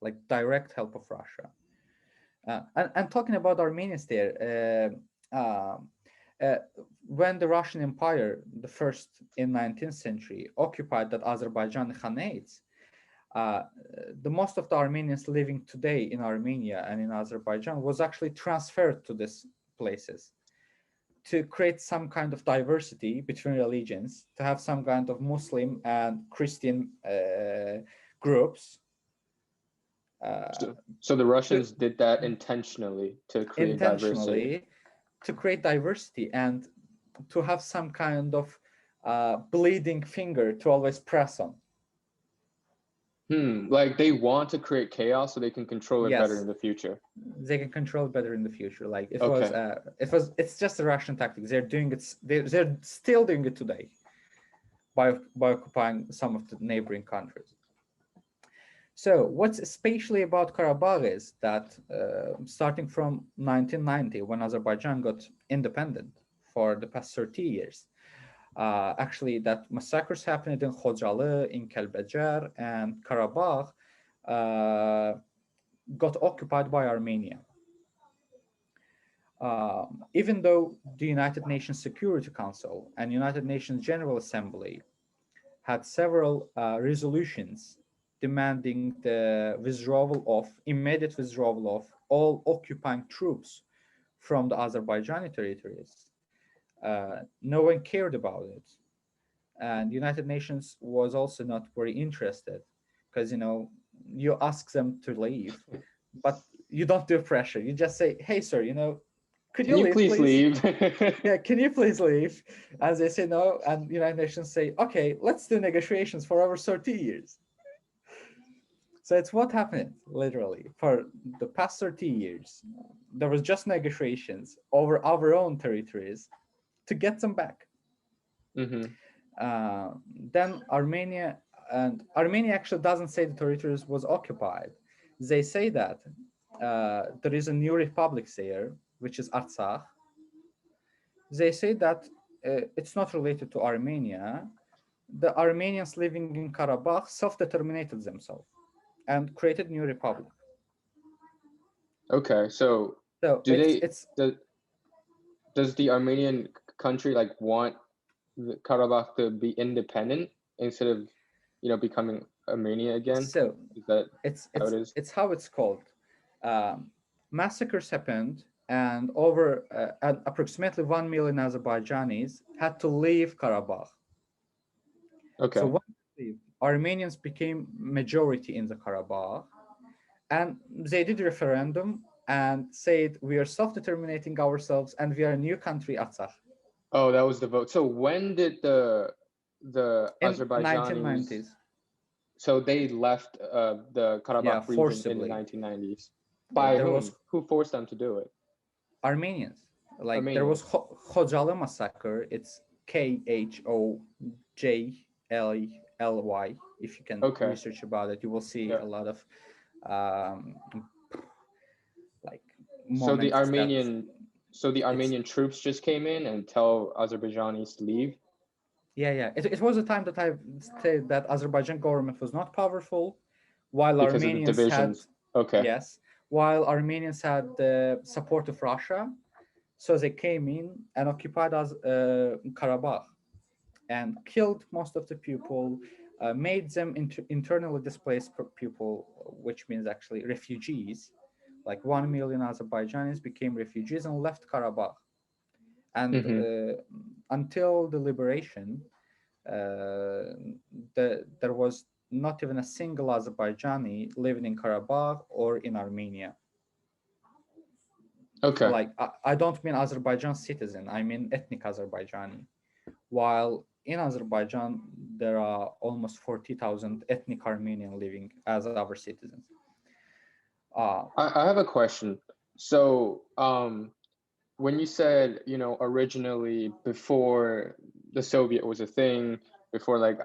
like direct help of Russia. And talking about Armenians there, uh, when the Russian Empire, the first in 19th century, occupied that Azerbaijan Khanates, uh, the most of the Armenians living today in Armenia and in Azerbaijan was actually transferred to these places. to create some kind of diversity between religions, to have some kind of Muslim and Christian groups, uh, So the to Russians did that intentionally to create diversity. intentionally to create diversity and to have some kind of bleeding finger to always press on. Like they want to create chaos so they can control it better Yes, in the future. they can control it better in the future. Like Okay. it's just a Russian tactic. They're doing it. They're still doing it today by occupying some of the neighboring countries. So what's especially about Karabakh is that starting from 1990, when Azerbaijan got independent for the past 30 years, actually that massacres happened in Khojaly, in Kelbejar, and Karabakh uh, got occupied by Armenia. Even though the United Nations Security Council and United Nations General Assembly had several resolutions demanding the immediate withdrawal of all occupying troops from the Azerbaijani territories, no one cared about it. And United Nations was also not very interested because, you ask them to leave, but you don't do pressure. You just say, hey, sir, could Can you you leave, please please? leave? Yeah, can you please leave? And they say no, and United Nations say, okay, let's do negotiations for over 30 years. So it's what happened literally for the past 30 years. There was just negotiations over our own territories to get them back. hmm Uh, then Armenia actually doesn't say the territories was occupied. They say that there is a new republic there, which is Artsakh. They say that it's not related to Armenia. The Armenians living in Karabakh self-determinated themselves and created new republic. Okay, so So do it's they it's does the Armenian country like want the Karabakh to be independent instead of, becoming Armenia again? so Is that it's how it's it is? it's how it's called. Um, Massacres happened, and over approximately 1 million Azerbaijanis had to leave Karabakh. So Okay. when they leave, Armenians became majority in the Karabakh, and they did referendum and said we are self-determinating ourselves and we are a new country, Artsakh, Oh, that was the vote. So when did the in Azerbaijanis, 1990s. so they left the Yeah, Karabakh region in the forcibly. 1990s. By There whom? was Who forced them to do it? Armenians. Like there was Armenians. Khojaly massacre. It's Khojally. If you can Okay. research about it, you will see Yeah. a lot of um, like So the moments that Armenian so the it's Armenian troops just came in and tell Azerbaijanis to leave yeah. It was a time that I said that Azerbaijan government was not powerful, while because of the Armenians had divisions. Okay. yes, while Armenians had the support of Russia, so they came in and occupied Karabakh and killed most of the people, made them internally displaced people, which means actually refugees. Like 1 million Azerbaijanis became refugees and left Karabakh. And hmm until the liberation, there was not even a single Azerbaijani living in Karabakh or in Armenia. Okay. Like, I don't mean Azerbaijan citizen, I mean ethnic Azerbaijani. While in Azerbaijan, there are almost 40,000 ethnic Armenian living as our citizens. Uh, I have a question. So, when you said, originally before the Soviet was a thing, before like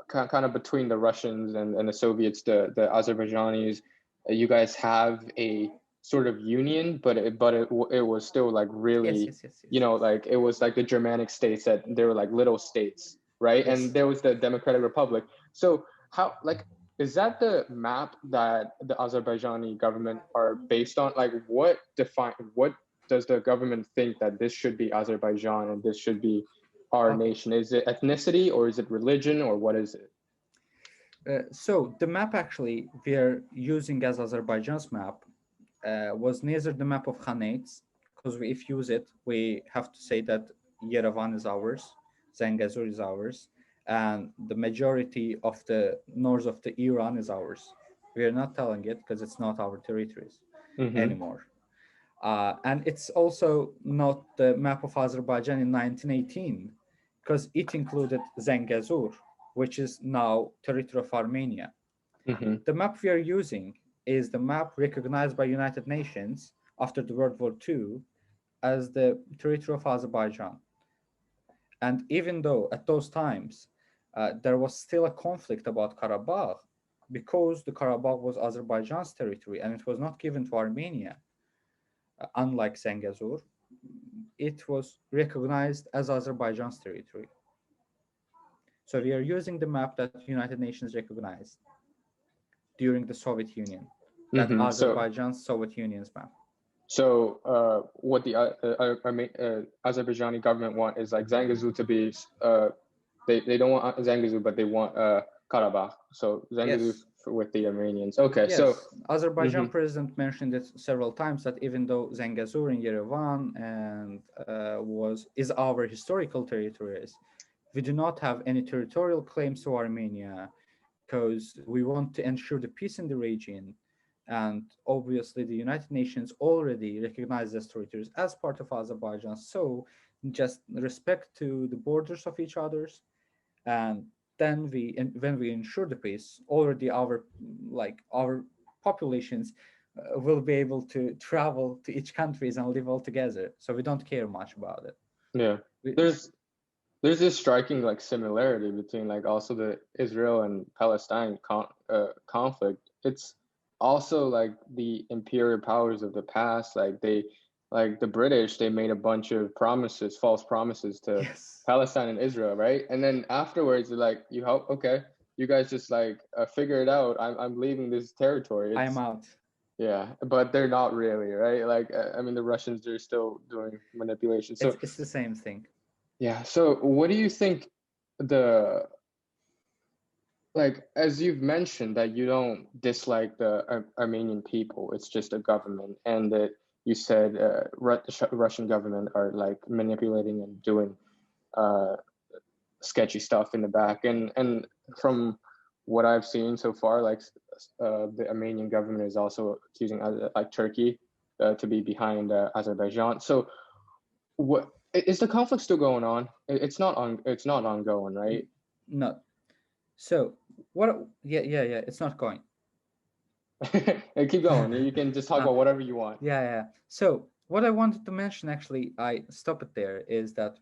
kind of between the Russians and the Soviets, the Azerbaijanis, you guys have a sort of union, but it was still like yes, really, yes, yes, yes, yes. like it was like the Germanic states that they were like little states, right? And Yes. there was the Democratic Republic. So how like is that the map that the Azerbaijani government are based on? Like what does the government think that this should be Azerbaijan and this should be our Okay. nation? Is it ethnicity or is it religion or what is it? So the map actually we are using as Azerbaijan's map was neither the map of Khanates, because if use it, we have to say that Yerevan is ours, Zangezur is ours, and the majority of the north of the Iran is ours. We are not telling it because it's not our territories Mm-hmm. anymore. And it's also not the map of Azerbaijan in 1918 because it included Zangezur, which is now territory of Armenia. Mm-hmm. The map we are using is the map recognized by United Nations after the World War II as the territory of Azerbaijan. And even though at those times there was still a conflict about Karabakh, because the Karabakh was Azerbaijan's territory and it was not given to Armenia, unlike Zangezur, it was recognized as Azerbaijan's territory. So we are using the map that United Nations recognized during the Soviet Union, that Mm-hmm. Azerbaijan's Soviet Union's map. So what the Azerbaijani government want is like Zangezur to be they don't want Zangezur, but they want Karabakh. So Zangezur Yes, with the Armenians. Okay, so yes. Azerbaijan mhm, president mentioned it several times that even though Zangezur in Yerevan and was is our historical territories, we do not have any territorial claims to Armenia because we want to ensure the peace in the region. And obviously, the United Nations already recognized these territories as part of Azerbaijan. So, just respect to the borders of each other's, and then when we ensure the peace, already our populations will be able to travel to each countries and live all together. So we don't care much about it. yeah. We, There's there's this striking like similarity between like also the Israel and Palestine conflict. It's also like the imperial powers of the past, like they like the British, they made a bunch of promises, false promises to yes, Palestine and Israel, right? And then afterwards they're like, you help, okay, you guys just like figure it out. I'm leaving this territory. I am It's out. yeah, but they're not really, right? Like I mean the Russians are still doing manipulation. So It's the same thing. yeah, so what do you think the like as you've mentioned that you don't dislike the Armenian people, it's just a government, and that you said Russian government are like manipulating and doing uh, sketchy stuff in the back, and from what I've seen so far, like the Armenian government is also accusing like Turkey to be behind Azerbaijan. So what is the conflict still going on? It's not on. It's not ongoing, right? No. So what? Yeah, yeah, yeah. It's not going. Hey, keep going. You can just talk uh, about whatever you want. yeah, yeah. So what I wanted to mention, actually, I stop it there, is that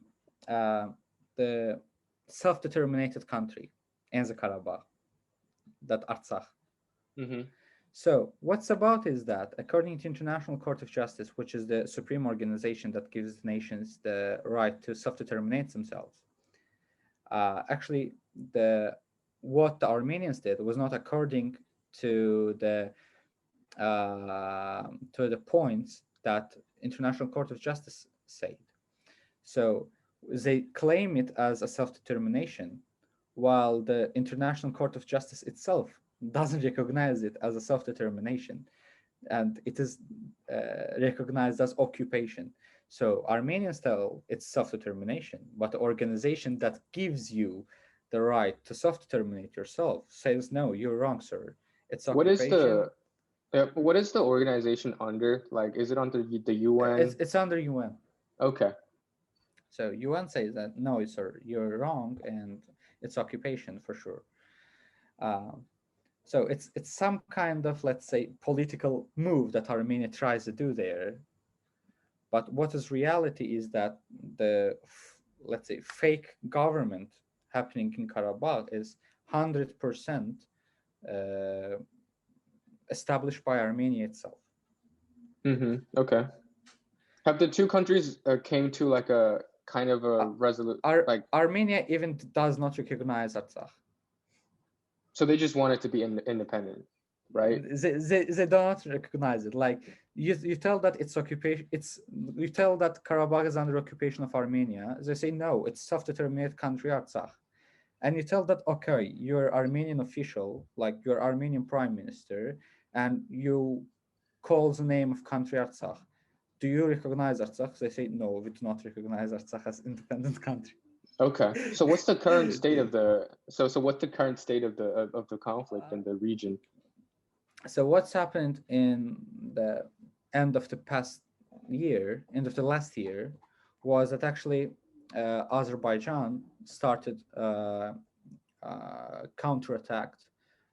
uh, the self-determinated country, Enza Karabakh, that Artsakh. Mm-hmm. So what's about is that according to International Court of Justice, which is the supreme organization that gives nations the right to self-determinate themselves, actually the what the Armenians did was not according to the points that International Court of Justice said. So they claim it as a self-determination, while the International Court of Justice itself doesn't recognize it as a self-determination, and it is recognized as occupation. So Armenians tell it's self-determination, but the organization that gives you the right to self-determinate yourself says, no, you're wrong, sir. It's What is occupation. what is the organization under? Like, is it under the It's, UN? it's under UN. Okay. So UN says that, no, sir, you're wrong, and it's occupation for sure. Um, so it's some kind of, let's say, political move that Armenia tries to do there. But what is reality is that let's say, fake government happening in Karabakh is 100% uh, established by Armenia itself. Mm-hmm. Okay. Have the two countries came to like a kind of a Uh, resolute like Armenia even does not recognize Artsakh. so they just want it to be independent, right? They do not recognize it. Like you tell that it's occupation. It's you tell that Karabakh is under occupation of Armenia. They say no, it's self-determinate country Artsakh. And you tell that, okay, you're Armenian official, like you're Armenian prime minister, and you call the name of country Artsakh. do you recognize Artsakh? They say, no, we do not recognize Artsakh as independent country. Okay. So what's the current state of the so what's the current state of the conflict in the region? So what's happened in the end of the past year, end of the last year, was that actually Azerbaijan started counterattacked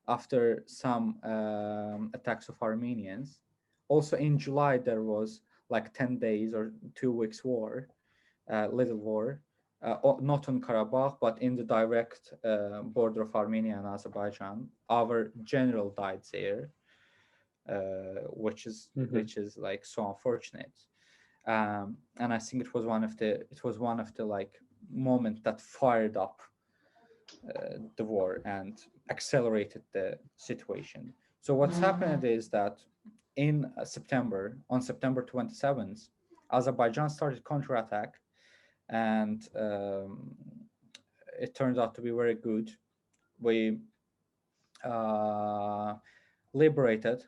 after some attacks of Armenians. Also in July there was like 10 days or 2 weeks war, little war, not on Karabakh, but in the direct border of Armenia and Azerbaijan. Our general died there, Mm-hmm. which is like so unfortunate. And I think it was one of the like moment that fired up the war and accelerated the situation. So what's happened is that in September, on September 27th, Azerbaijan started counterattack, and it turned out to be very good. We uh, liberated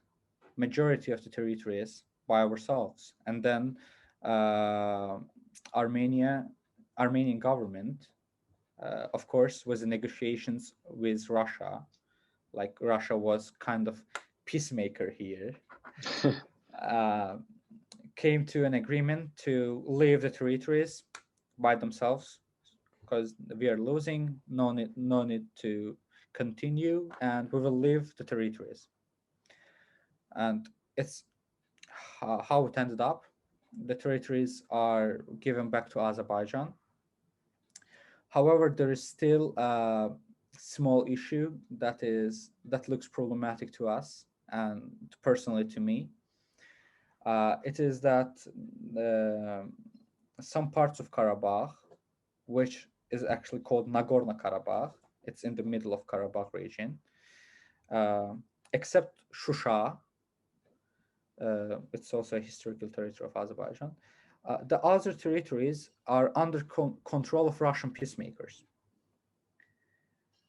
majority of the territories by ourselves, and then uh, Armenia, Armenian government, of course, was in negotiations with Russia. Like Russia was kind of peacemaker here. Uh, Came to an agreement to leave the territories by themselves because we are losing. No need to continue, and we will leave the territories. And it's how it ended up. The territories are given back to Azerbaijan. However, there is still a small issue that looks problematic to us and personally to me. It is that uh, some parts of Karabakh, which is actually called Nagorno-Karabakh, it's in the middle of Karabakh region, uh, except Shusha, it's also a historical territory of Azerbaijan. The other territories are under control of Russian peacemakers.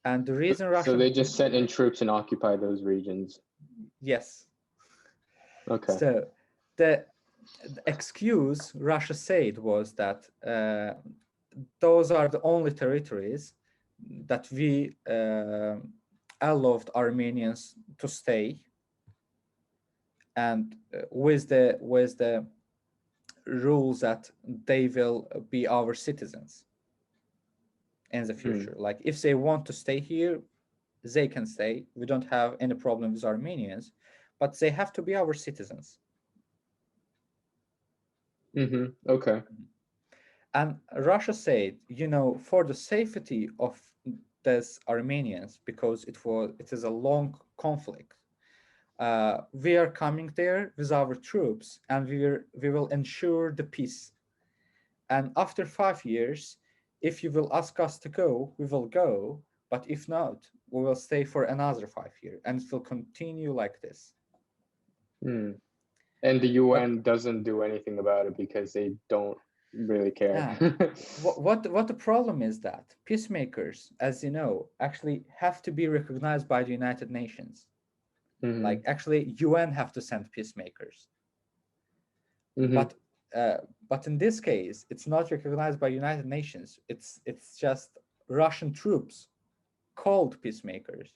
And the reason So Russian, they just sent in troops and occupy those regions. yes. Okay. So the, the excuse Russia said was that those are the only territories that we allowed Armenians to stay, and with the rules that they will be our citizens in the Hmm. future. Like if they want to stay here, they can stay. We don't have any problem with Armenians, but they have to be our citizens. Mm-hmm. Okay. And Russia said, for the safety of these Armenians, because it is a long conflict, we are coming there with our troops, and we will ensure the peace. And after 5 years, if you will ask us to go, we will go. But if not, we will stay for another 5 years, and it will continue like this. Hmm. And the But UN doesn't do anything about it because they don't really care. yeah, what the problem is that peacemakers, as you know, actually have to be recognized by the United Nations. Mm-hmm. Like actually, UN have to send peacemakers, Mm-hmm. but uh, but in this case, it's not recognized by United Nations. It's just Russian troops called peacemakers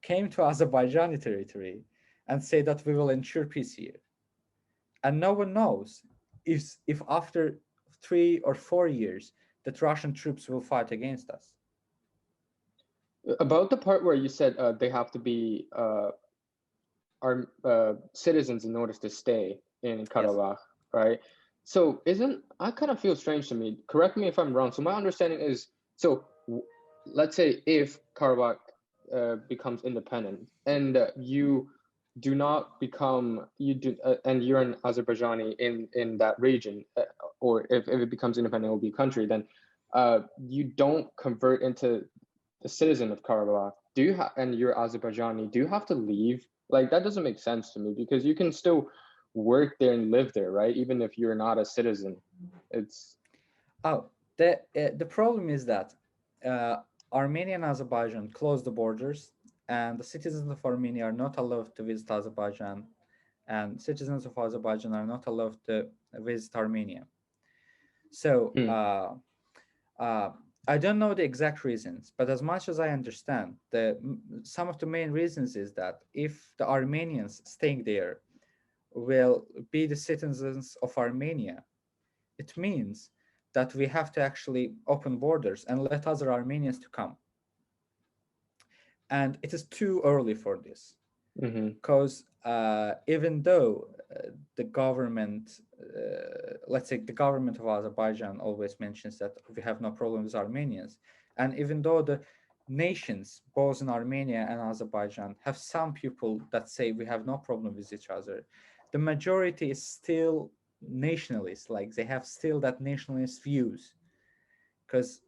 came to Azerbaijani territory and say that we will ensure peace here. And no one knows if after 3 or 4 years that Russian troops will fight against us. About the part where you said they have to be our citizens in order to stay in Yes. Karabakh, right? So isn't I kind of feel strange to me. Correct me if I'm wrong. So my understanding is so let's say if Karabakh becomes independent and you do not become you do and you're an Azerbaijani in that region, or if it becomes independent, it will be a country. Then you don't convert into a citizen of Karabakh. Do you and you're Azerbaijani? Do you have to leave? Like that doesn't make sense to me because you can still work there and live there, right? Even if you're not a citizen. It's Oh, the problem is that uh, Armenia and Azerbaijan closed the borders, and the citizens of Armenia are not allowed to visit Azerbaijan and citizens of Azerbaijan are not allowed to visit Armenia. So Hmm. uh, I don't know the exact reasons, but as much as I understand, some of the main reasons is that if the Armenians staying there will be the citizens of Armenia, it means that we have to actually open borders and let other Armenians to come. And it is too early for this, Hmm. because even though the government, let's say the government of Azerbaijan always mentions that we have no problem with Armenians, and even though the nations, both in Armenia and Azerbaijan, have some people that say we have no problem with each other, the majority is still nationalist. Like they have still that nationalist views, because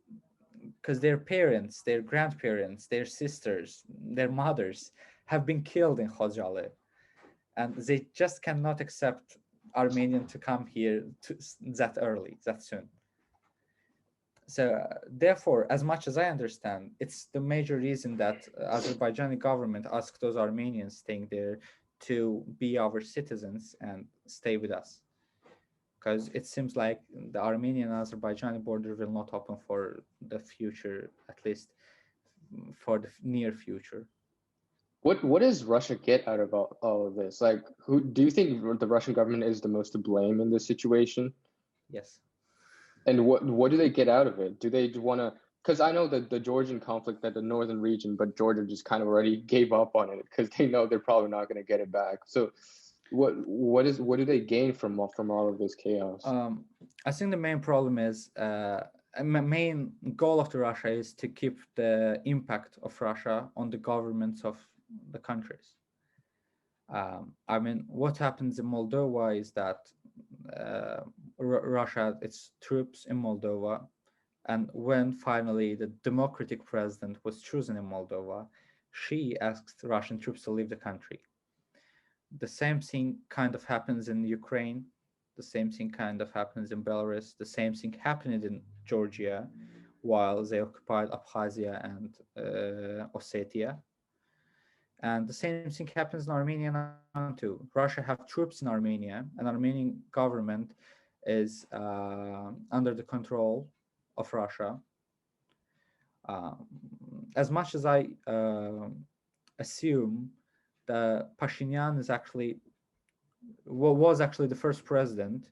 their parents, their grandparents, their sisters, their mothers have been killed in Khojaly, and they just cannot accept Armenian to come here that early, that soon. So therefore, as much as I understand, it's the major reason that Azerbaijani government asked those Armenians staying there to be our citizens and stay with us, because it seems like the Armenian and Azerbaijani border will not open for the future, at least for the near future. What does Russia get out of all of this? Like, who do you think the Russian government is the most to blame in this situation? Yes. And what do they get out of it? Do they want to? Because I know that the Georgian conflict at the northern region, but Georgia just kind of already gave up on it because they know they're probably not going to get it back. So, what do they gain from all of this chaos? Um, I think the main problem is main goal of the Russia is to keep the impact of Russia on the governments of the countries. I mean, what happens in Moldova is that Russia had its troops in Moldova, and when finally the democratic president was chosen in Moldova, she asked Russian troops to leave the country. The same thing kind of happens in Ukraine. The same thing kind of happens in Belarus. The same thing happened in Georgia while they occupied Abkhazia and Ossetia. And the same thing happens in Armenia now too. Russia have troops in Armenia, and Armenian government is under the control of Russia. Um, as much as I assume that Pashinyan is actually was actually the first president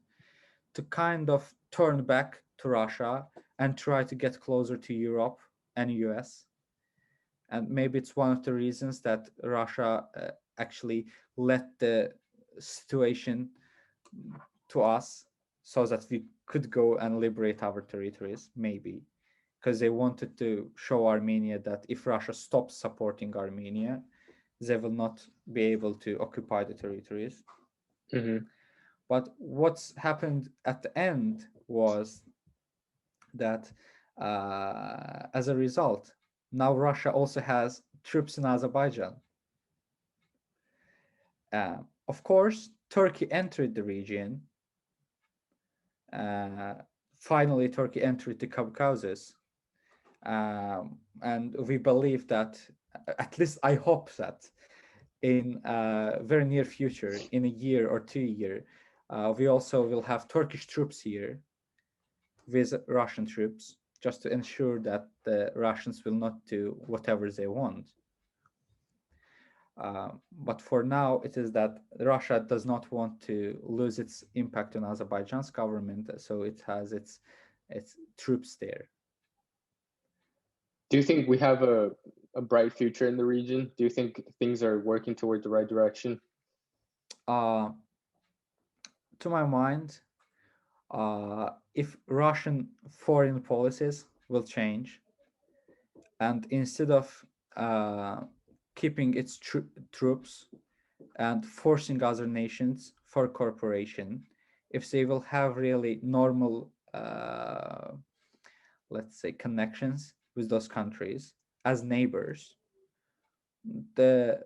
to kind of turn back to Russia and try to get closer to Europe and US. And maybe it's one of the reasons that Russia actually let the situation to us so that we could go and liberate our territories, maybe. Because they wanted to show Armenia that if Russia stops supporting Armenia, they will not be able to occupy the territories. Hmm. But what's happened at the end was that as a result, now Russia also has troops in Azerbaijan. Of course, Turkey entered the region. Uh, Finally, Turkey entered the Caucasus. And we believe that, at least I hope that, in very near future, in a year or 2 year, we also will have Turkish troops here with Russian troops, just to ensure that the Russians will not do whatever they want. But for now, it is that Russia does not want to lose its impact on Azerbaijan's government, so it has its troops there. Do you think we have a bright future in the region? Do you think things are working toward the right direction? Uh, to my mind, if Russian foreign policies will change, and instead of uh, keeping its troops and forcing other nations for cooperation, if they will have really normal, let's say, connections with those countries as neighbors, the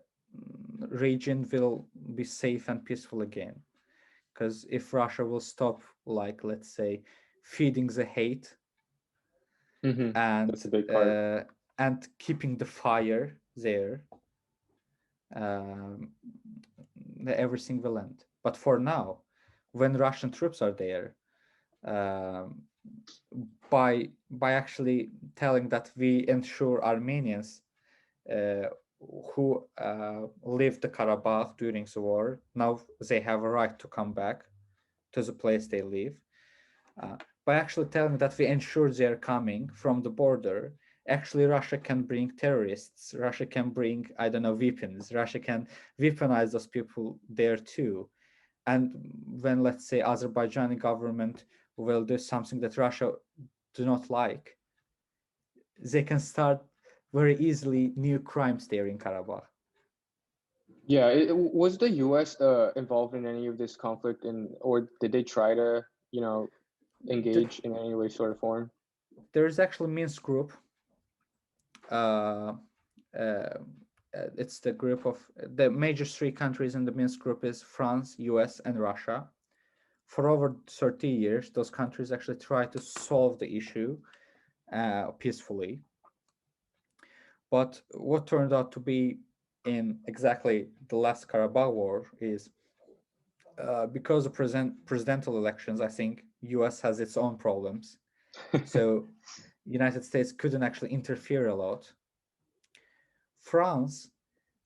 region will be safe and peaceful again. Because if Russia will stop, like, let's say, feeding the hate Hmm. and That's a big part. keeping the fire there, um, everything will end. But for now, when Russian troops are there, um, by actually telling that we ensure Armenians uh, who lived the Karabakh during the war, now they have a right to come back to the place they live. Uh, by actually telling that we ensure they are coming from the border, actually Russia can bring terrorists, Russia can bring, I don't know, weapons, Russia can weaponize those people there too. And when, let's say, Azerbaijani government will do something that Russia do not like, they can start very easily new crimes there in Karabakh. Yeah, was the U.S. Involved in any of this conflict, or did they try to, The, engage in any way, sort of form? there is actually Minsk group. Uh, it's the group of the major three countries in the Minsk group is France, US, and Russia. For over 30 years, those countries actually try to solve the issue peacefully. But what turned out to be in exactly the last Karabakh war is because of presidential elections, I think US has its own problems. So United States couldn't actually interfere a lot. France,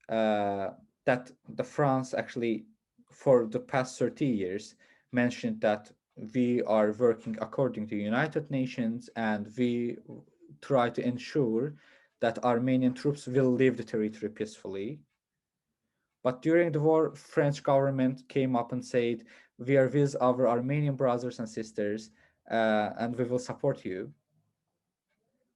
uh, that the France actually for the past 30 years mentioned that we are working according to United Nations and we try to ensure that Armenian troops will leave the territory peacefully. But during the war, French government came up and said, we are with our Armenian brothers and sisters and we will support you,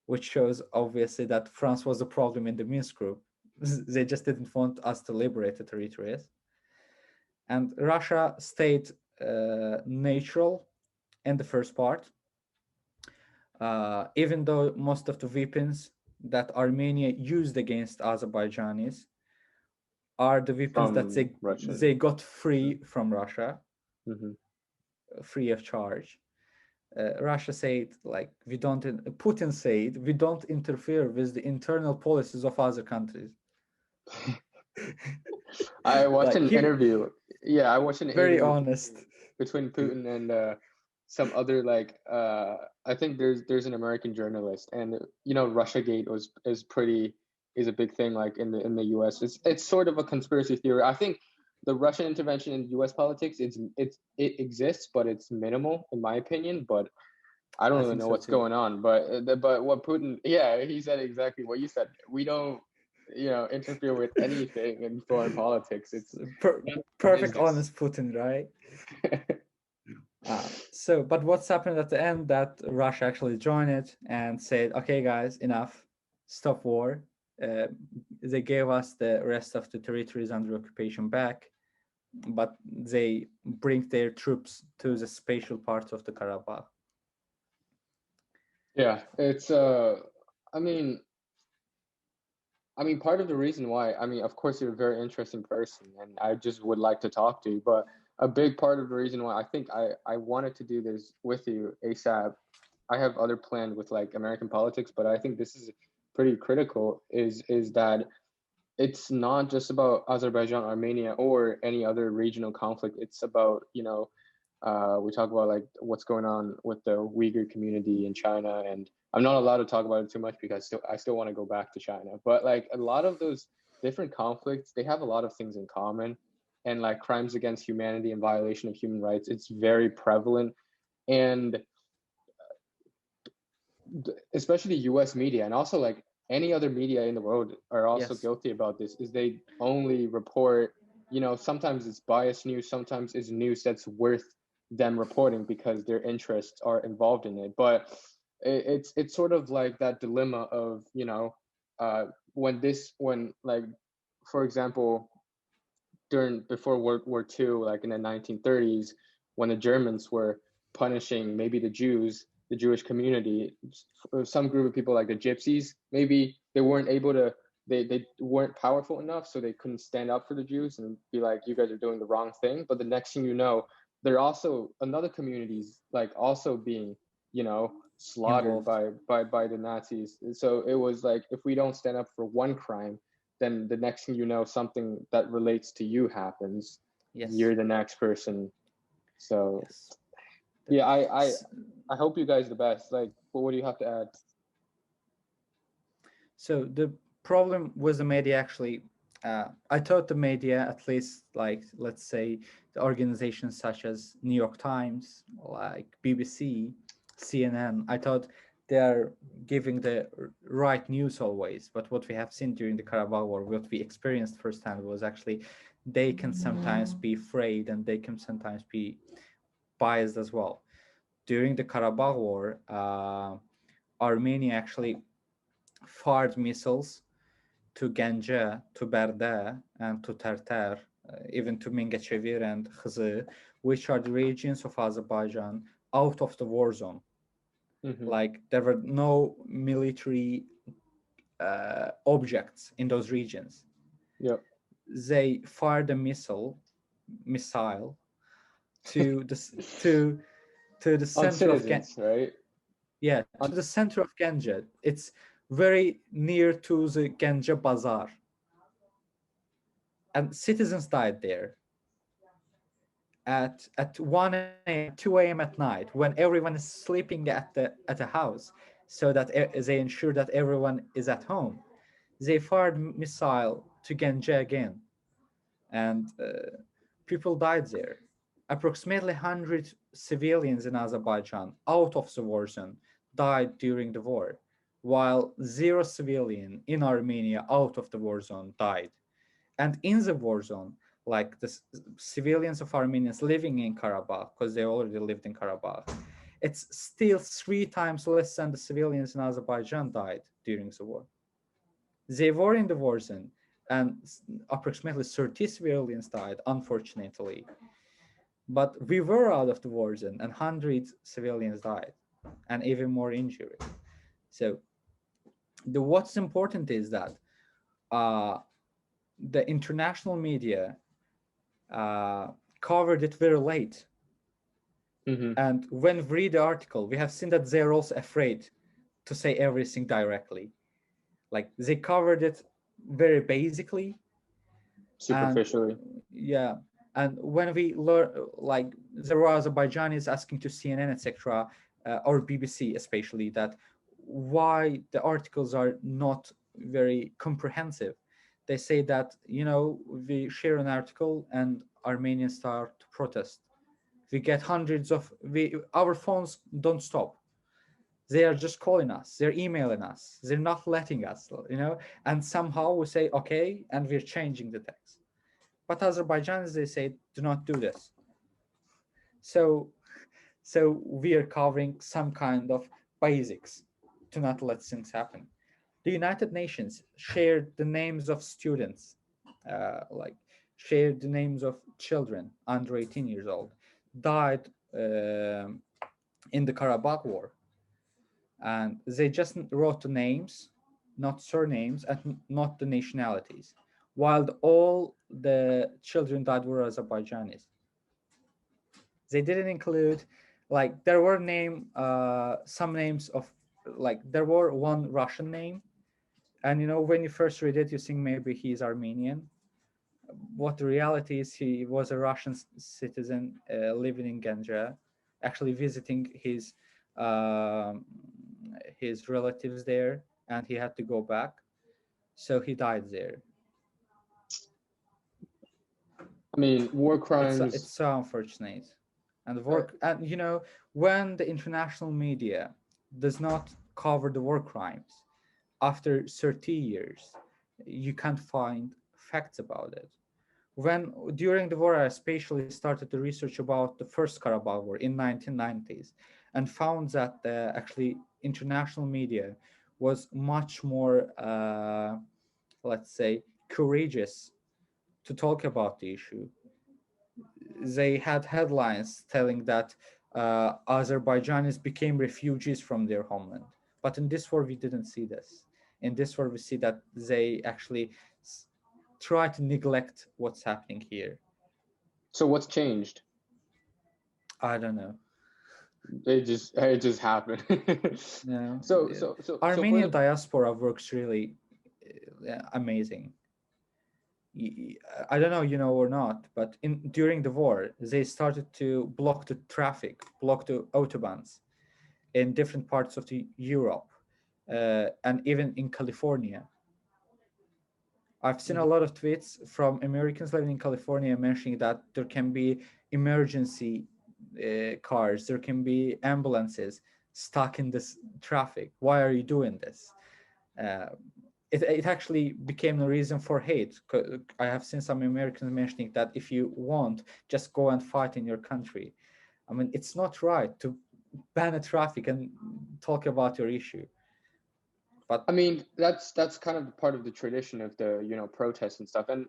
which shows obviously that France was the problem in the Minsk group. They just didn't want us to liberate the territories. And Russia stayed neutral in the first part, even though most of the weapons that Armenia used against Azerbaijanis are the weapons that From Russian. they got free from Russia, Hmm. free of charge. Russia said, like, we don't, Putin said, we don't interfere with the internal policies of other countries. I watched Like, an he, interview. Yeah, I watched an very interview honest. between Putin and some other I think there's an American journalist, and RussiaGate is a big thing like in the U.S. It's sort of a conspiracy theory. I think the Russian intervention in U.S. politics it exists, but it's minimal in my opinion. But I don't I really think know so what's too. going on. But what Putin, yeah, he said exactly what you said. We don't interfere with anything in foreign politics. It's Perfect, just honest Putin, right? So, but what's happened at the end that Russia actually joined it and said, okay, guys, enough, stop war. Uh, they gave us the rest of the territories under occupation back, but they bring their troops to the spatial part of the Karabakh. yeah. It's I mean part of the reason why, of course, you're a very interesting person, and I just would like to talk to you. But a big part of the reason why I think I wanted to do this with you ASAP, I have other plans with like American politics, but I think this is pretty critical. Is that it's not just about Azerbaijan, Armenia, or any other regional conflict. It's about we talk about like what's going on with the Uyghur community in China, and I'm not allowed to talk about it too much because I still want to go back to China. But like a lot of those different conflicts, they have a lot of things in common, and like crimes against humanity and violation of human rights, it's very prevalent, and especially U.S. media and also like any other media in the world are also Yes, guilty about this. Is they only report, sometimes it's biased news, sometimes it's news that's worth them reporting because their interests are involved in it. But it's sort of like that dilemma of when like for example during before World War II, like in the 1930s, when the Germans were punishing maybe the Jews, the Jewish community, some group of people like the Gypsies, maybe they weren't able to, they weren't powerful enough, so they couldn't stand up for the Jews and be like, you guys are doing the wrong thing. But the next thing you know, they're also another communities like also being, slaughtered involved. by the Nazis. So it was like if we don't stand up for one crime, then the next thing you know, something that relates to you happens. Yes. you're the next person. So Yes. yeah, S- I hope you guys the best. Like, what do you have to add? So the problem with the media actually, I thought the media, at least like let's say the organizations such as New York Times, like BBC, CNN, I thought they are giving the right news always. But what we have seen during the Karabakh War, what we experienced firsthand, was actually they can sometimes be afraid and they can sometimes be biased as well. During the Karabakh War, Armenia actually fired missiles to Ganja, to Berde, and to Terter, even to Mingechevir and Khzı, which are the regions of Azerbaijan out of the war zone. Mm-hmm. Like there were no military objects in those regions. Yep. They fired a missile to the On center of citizens, right? yeah, to On the center of Ganja. It's very near to the Ganja Bazaar, and citizens died there at 1 a.m., 2 a.m. at night when everyone is sleeping at a house, so that they ensure that everyone is at home. They fired missile to Ganja again, and people died there. Approximately 100 civilians in Azerbaijan out of the war zone died during the war, while zero civilian in Armenia out of the war zone died. And in the war zone, like the civilians of Armenians living in Karabakh, because they already lived in Karabakh, it's still 3 times less than the civilians in Azerbaijan died during the war. They were in the war zone, and approximately 30 civilians died, unfortunately. But we were out of the war zone, and 100 civilians died, and even more injured. So what's important is that uh, the international media uh, covered it very late. mm-hmm. And when we read the article, we have seen that they're also afraid to say everything directly. Like they covered it very basically, and Superficially. yeah. And when we learn, like there were Azerbaijanis asking to CNN, etc., or BBC especially, that why the articles are not very comprehensive. They say that we share an article and Armenians start to protest. We get hundreds of our phones don't stop. They are just calling us, they're emailing us, they're not letting us, and somehow we say okay and we're changing the text. But Azerbaijanis, they say do not do this. So so we are covering some kind of basics to not let things happen. The United Nations shared the names of students, like shared the names of children under 18 years old, died in the Karabakh War, and they just wrote the names, not surnames, and not the nationalities, while all the children died were Azerbaijanis. They didn't include, like there were some names of, like there were one Russian name, and when you first read it you think maybe he's Armenian. What the reality is, he was a Russian citizen living in Ganja, actually visiting um his relatives there, and he had to go back, so he died there. I mean, war It's crimes. so unfortunate. And Uh, work, and when the international media does not cover the war crimes after 30 years, you can't find facts about it. When during the war, I especially started to research about the first Karabakh War in 1990s, and found that actually international media was much more, let's say, courageous to talk about the issue. They had headlines telling that Azerbaijanis became refugees from their homeland. But in this war, we didn't see this. In this war, we see that they actually try to neglect what's happening here. so what's changed? I don't know. It just happened. No, So for Armenian the diaspora works really amazing. I don't know, you know or not, but in during the war, they started to block the traffic, block the autobahns in different parts of the Europe, and even in California. I've seen a Mhm. lot of tweets from Americans living in California mentioning that there can be emergency cars, there can be ambulances stuck in this traffic. Why are you doing this? Uh, it actually became a reason for hate. I have seen some Americans mentioning that if you want, just go and fight in your country. I mean, it's not right to ban a traffic and talk about your issue. But I mean, that's kind of part of the tradition of the, protests and stuff. And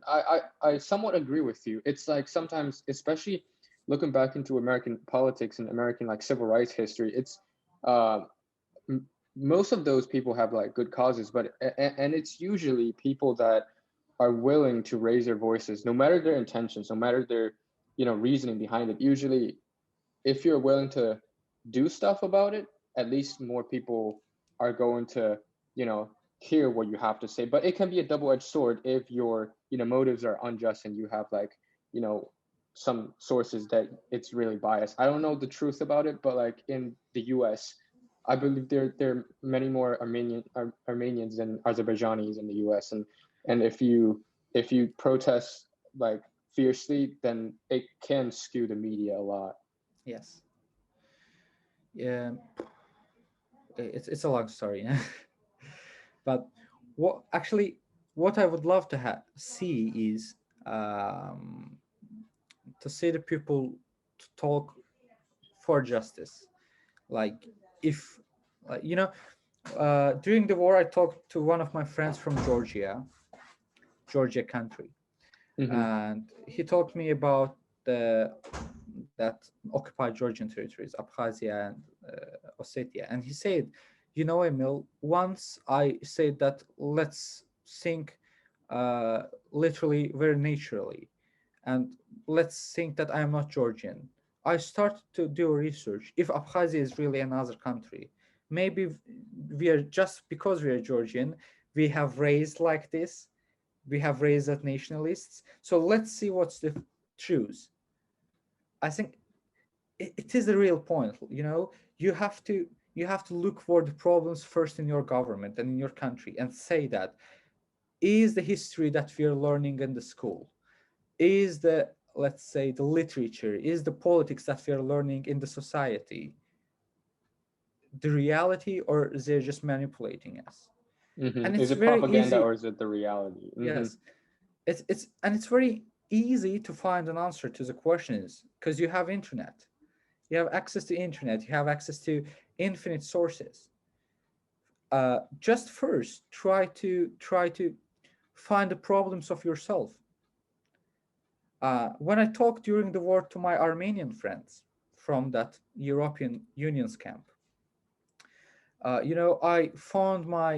I somewhat agree with you. It's like sometimes, especially looking back into American politics and American like civil rights history, it's uh most of those people have like good causes, but and it's usually people that are willing to raise their voices, no matter their intentions, no matter their, reasoning behind it. Usually, if you're willing to do stuff about it, at least more people are going to, hear what you have to say. But it can be a double-edged sword if your, motives are unjust and you have like, you know, some sources that it's really biased. I don't know the truth about it, but like in the US, I believe there are many more Armenians than Azerbaijanis in the US. And if you protest like fiercely, then it can skew the media a lot. yes, yeah, it's a long story. But what actually, what I would love to see is, um, to see the people to talk for justice. Like, if, you know, during the war, I talked to one of my friends from Georgia country, Hmm. and he told me about the that occupied Georgian territories, Abkhazia and Ossetia, and he said, "You know, Emil, once I said that let's think uh, literally, very naturally, and let's think that I am not Georgian. I started to do research. If Abkhazia is really another country, maybe we are, just because we are Georgian, we have raised like this, we have raised as nationalists. So let's see what's the truth." I think it is the real point. You know, you have to look for the problems first in your government and in your country, and say that, is the history that we are learning in the school, is the, let's say, the literature, is the politics that we are learning in the society, the reality, or they're just manipulating us? Hmm. And Is it's it very propaganda easy. or is it the reality? Hmm. Yes, it's very easy to find an answer to the questions, because you have internet, you have access to internet, you have access to infinite sources. Just first try to find the problems of yourself. When I talked during the war to my Armenian friends from that European Union's camp, I found my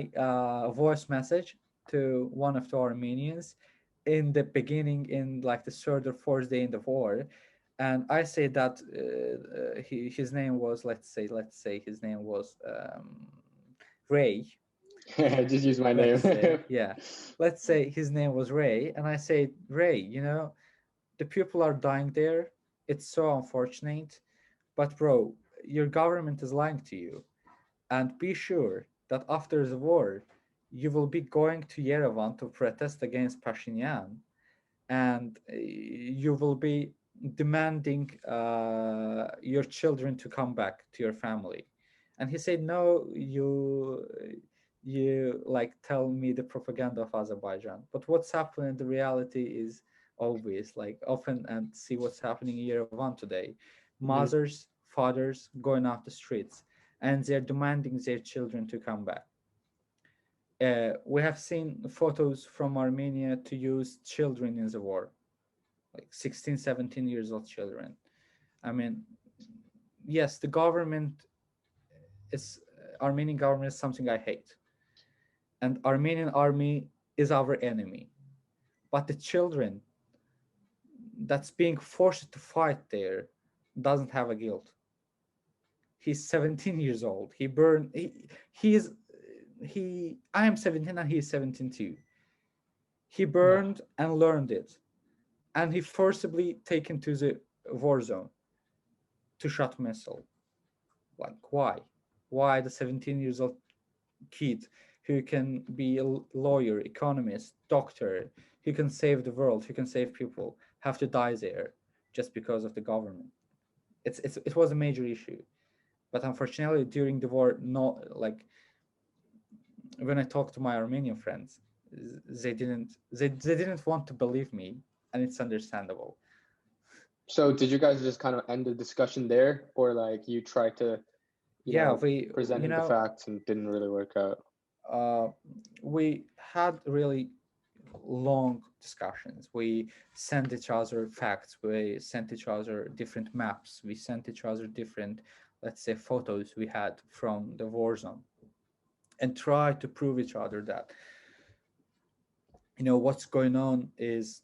voice message to one of the Armenians in the beginning, in like the third or fourth day in the war, and I said that his name was, let's say his name was Ray. Just use my name. Let's say, yeah, let's say his name was Ray, and I said, Ray, the people are dying there. It's so unfortunate, but bro, your government is lying to you, and be sure that after the war, you will be going to Yerevan to protest against Pashinyan, and you will be demanding your children to come back to your family. And he said, no, you like tell me the propaganda of Azerbaijan, but what's happening, the reality is obvious. Like, often, and see what's happening in Yerevan today. Hmm. Mothers, fathers going out the streets, and they're demanding their children to come back. We have seen photos from Armenia to use children in the war, like 16, 17 years old children. I mean, yes, the government is, Armenian government is something I hate, and Armenian army is our enemy. But the children that's being forced to fight there doesn't have a guilt. He's 17 years old. He is he I am 17 and he is 17 too. He Yeah. burned and learned it, and he forcibly taken to the war zone to shot missile. Like why? Why the 17 years old kid who can be a lawyer, economist, doctor, who can save the world, who can save people, have to die there just because of the government? It was a major issue, but unfortunately during the war, no, like when I talked to my Armenian friends, they didn't want to believe me, and it's understandable. So did you guys just kind of end the discussion there, or like you tried to, Yeah, you presenting the know, facts and didn't really work out? uh, we had really long discussions. We sent each other facts. We sent each other different maps. We sent each other different, let's say, photos we had from the war zone, and tried to prove each other that what's going on is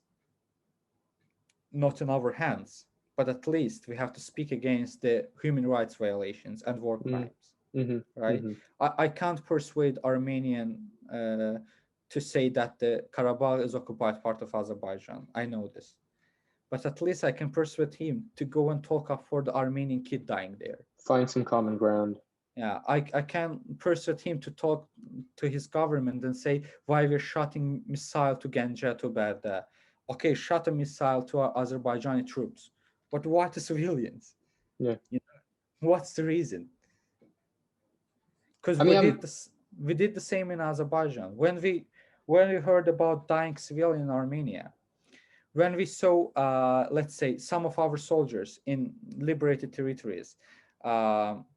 not in our hands, but at least we have to speak against the human rights violations and war Mm, crimes, mm-hmm, right? mm-hmm. I can't persuade Armenian to say that the Karabakh is occupied part of Azerbaijan. I know this. But at least I can persuade him to go and talk up for the Armenian kid dying there. Find some common ground. Yeah, I can persuade him to talk to his government and say why we're shooting missile to Ganja to Baghdad. Okay, shot a missile to our Azerbaijani troops, but why to civilians? Yeah. You know, what's the reason? Because I mean, I'm we did the same in Azerbaijan when we heard about dying civilian in Armenia, when we saw, let's say, some of our soldiers in liberated territories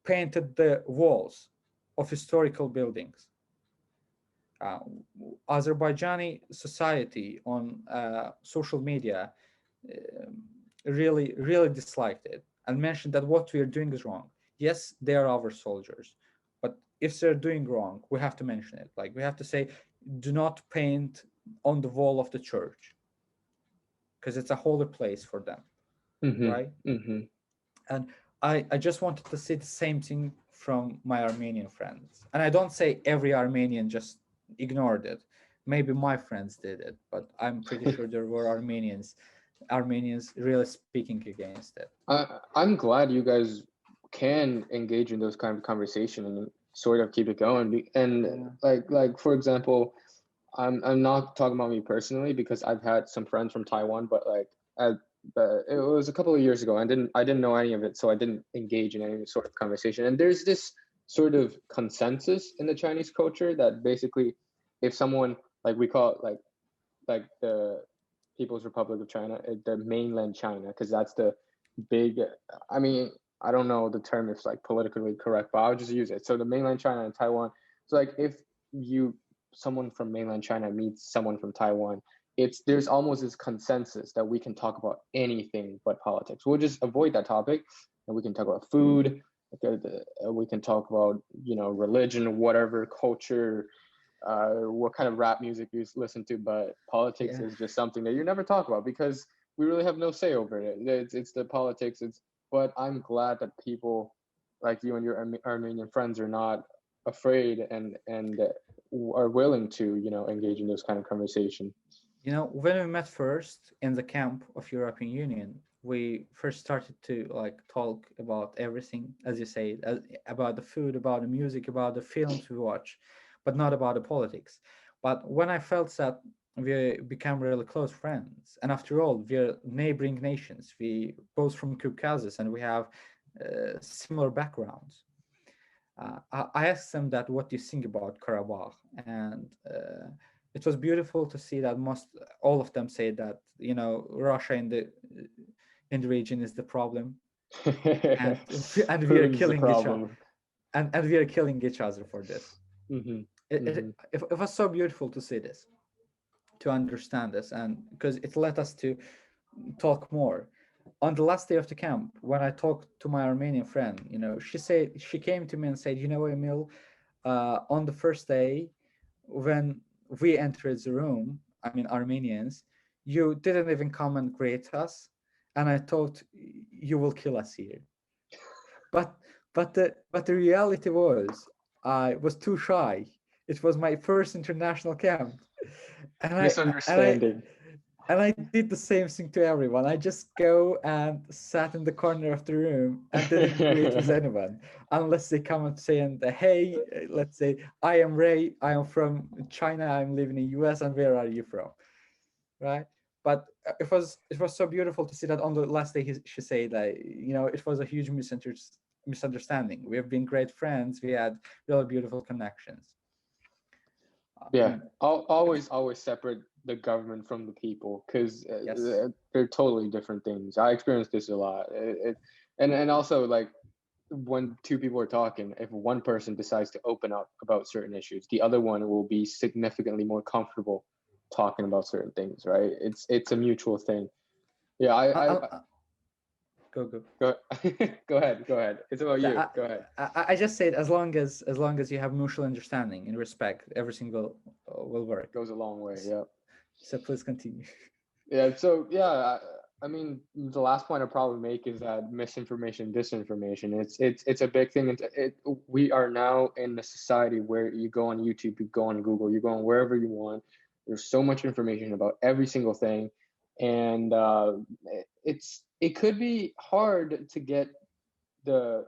painted the walls of historical buildings. Uh, Azerbaijani society on social media um, really, really disliked it and mentioned that what we are doing is wrong. Yes, they are our soldiers, but if they're doing wrong, we have to mention it. Like we have to say, do not paint on the wall of the church because it's a holy place for them, mm-hmm, right? mm-hmm. And I just wanted to see the same thing from my Armenian friends. And I don't say every Armenian just ignored it. Maybe my friends did it, but I'm pretty sure there were Armenians really speaking against it. I'm glad you guys can engage in those kind of conversation and sort of keep it going. And Yeah. like for example, I'm not talking about me personally because I've had some friends from Taiwan, but but it was a couple of years ago. I didn't know any of it, so I didn't engage in any sort of conversation. And there's this sort of consensus in the Chinese culture that basically, if someone, like we call it like the People's Republic of China, the mainland China, because that's the big. I mean, I don't know the term if like politically correct, but I'll just use it. So the mainland China and Taiwan. So like if you someone from mainland China meets someone from Taiwan, there's almost this consensus that we can talk about anything but politics. We'll just avoid that topic, and we can talk about food. We can talk about religion, whatever culture, what kind of rap music you listen to, but politics Yeah. is just something that you never talk about because we really have no say over it. It's the politics. But I'm glad that people like you and your Armenian friends are not afraid and are willing to engage in those kind of conversation. When we met first in the camp of European Union, we first started to like talk about everything, as you say, about the food, about the music, about the films we watch, but not about the politics. But when I felt that we became really close friends, and after all, we're neighboring nations. We both from Caucasus, and we have similar backgrounds. I asked them that what do you think about Karabakh, and it was beautiful to see that most all of them say that Russia in the region is the problem, and and we are Putin's the killing each other, problem. and we are killing each other for this. Hmm. Hmm. It was so beautiful to see this, to understand this, and because it led us to talk more. On the last day of the camp, when I talked to my Armenian friend, she came to me and said, Emil, on the first day when we entered the room, I mean Armenians, you didn't even come and greet us, and I thought you will kill us here. But the reality was I was too shy. It was my first international camp, and I and I Misunderstanding. and I did the same thing to everyone. I just go and sat in the corner of the room and didn't greet with anyone unless they come and say, and hey, let's say, I am Ray, I am from China, I'm living in US, and where are you from? Right? But it was so beautiful to see that on the last day she said that, it was a huge misunderstanding. We have been great friends. We had really beautiful connections. Yeah, And always separate the government from the people, because yes, they're totally different things. I experienced this a lot. And also, like, when two people are talking, if one person decides to open up about certain issues, the other one will be significantly more comfortable talking about certain things, right? It's a mutual thing. Yeah, I go go. go go ahead. It's about That you. Go ahead. I just said, as long as you have mutual understanding and respect, everything will work. Goes a long way. S- Yeah. So please continue. Yeah, so yeah, I mean, the last point I probably make is that misinformation, disinformation, it's a big thing. And we are now in a society where you go on YouTube, you go on Google, you go on wherever you want. There's so much information about every single thing, and it could be hard to get the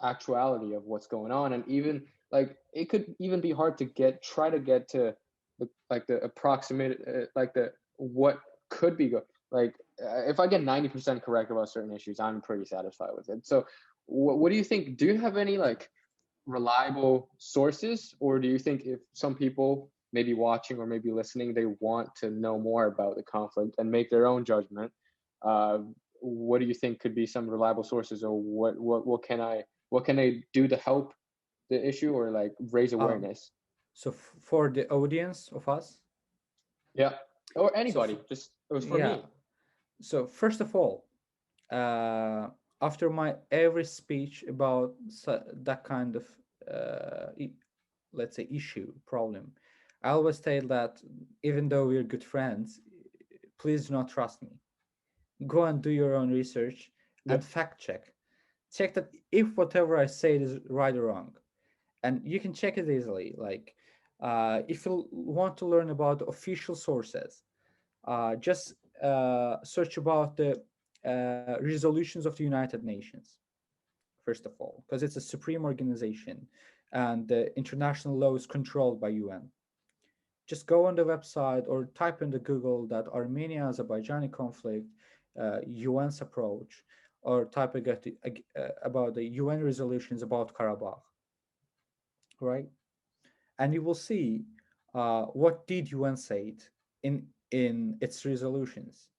actuality of what's going on, and even like it could even be hard to try to get to the approximate like the what could be like if I get 90% correct about certain issues, I'm pretty satisfied with it. So what do you think? Do you have any like reliable sources, or do you think if some people maybe watching or maybe listening, they want to know more about the conflict and make their own judgment, uh, what do you think could be some reliable sources, or what can I do to help the issue or like raise Um, awareness? so for the audience of us, Yeah, or so anybody. Just it was for yeah. me. So first of all, uh, after my every speech about that kind of let's say issue problem, I always tell that even though we're good friends, please do not trust me. Go and do your own research Yeah, and fact check. Check that if whatever I say is right or wrong, and you can check it easily. Like, if you want to learn about official sources, just search about the resolutions of the United Nations, first of all, because it's a supreme organization and the international law is controlled by UN. Just go on the website or type in the Google that Armenia Azerbaijani conflict, UN's approach, or type about the UN resolutions about Karabakh, right? And you will see what did UN say in its resolutions.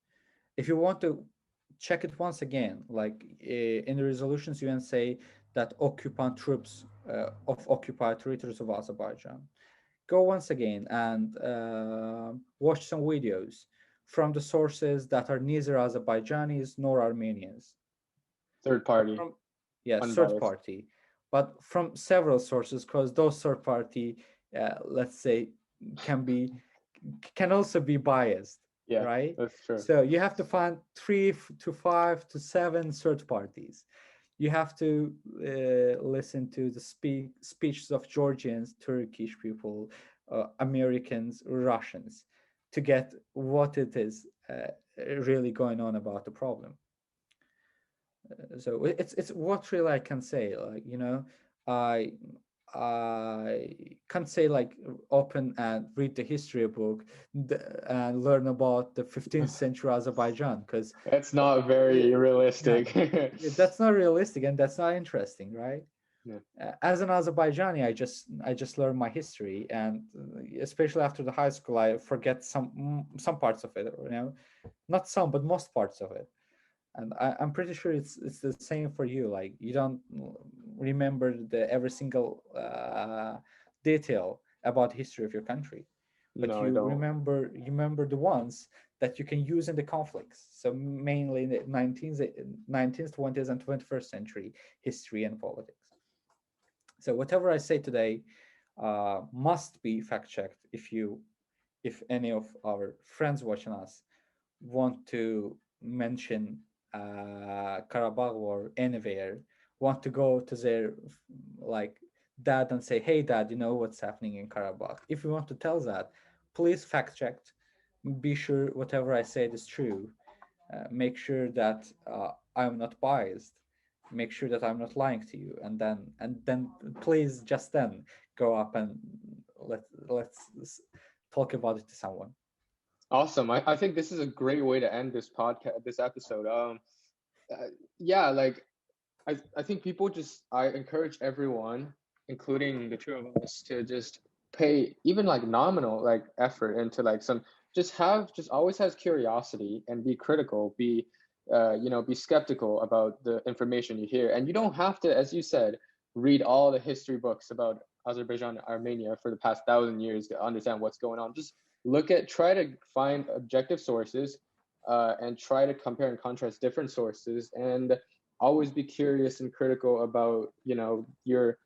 If you want to check it once again, like in the resolutions, UN say that occupant troops of occupied territories of Azerbaijan. Go once again and watch some videos from the sources that are neither Azerbaijanis nor Armenians. third party, From, yes, third unbiased. party, but from several sources, because those third party, let's say, can be can also be biased, Yeah, right? that's true. So you have to find three to five to seven third parties. You have to listen to the speeches of Georgians, Turkish people, Americans, Russians, to get what it is really going on about the problem. So it's what really I can say. Like, I I can't say like open and read the history book and learn about the 15th century Azerbaijan, because It's not very yeah, realistic. that's not realistic and that's not interesting, right? Yeah. As an Azerbaijani, I just learned my history, and especially after the high school, I forget some parts of it. Not some, but most parts of it. And I'm pretty sure it's the same for you. Like, you don't remember the every single detail about the history of your country, but No, I you don't. remember the ones that you can use in the conflicts. So mainly in the 19th, 20th, and 21st century history and politics. So whatever I say today must be fact checked. If any of our friends watching us want to mention Karabakh war anywhere, want to go to their like dad and say, "Hey, dad, you know what's happening in Karabakh?" If you want to tell that, please fact check. Be sure whatever I said is true. Make sure that I'm not biased. Make sure that I'm not lying to you, and then please just then go up and let's talk about it to someone. Awesome. I think this is a great way to end this podcast, this episode. Yeah, like I think people just I encourage everyone, including the two of us, to just pay even like nominal like effort into like some just always has curiosity and be critical, be be skeptical about the information you hear. And you don't have to, as you said, read all the history books about Azerbaijan and Armenia for the past 1,000 years to understand what's going on. Just try to find objective sources, and try to compare and contrast different sources, and always be curious and critical about your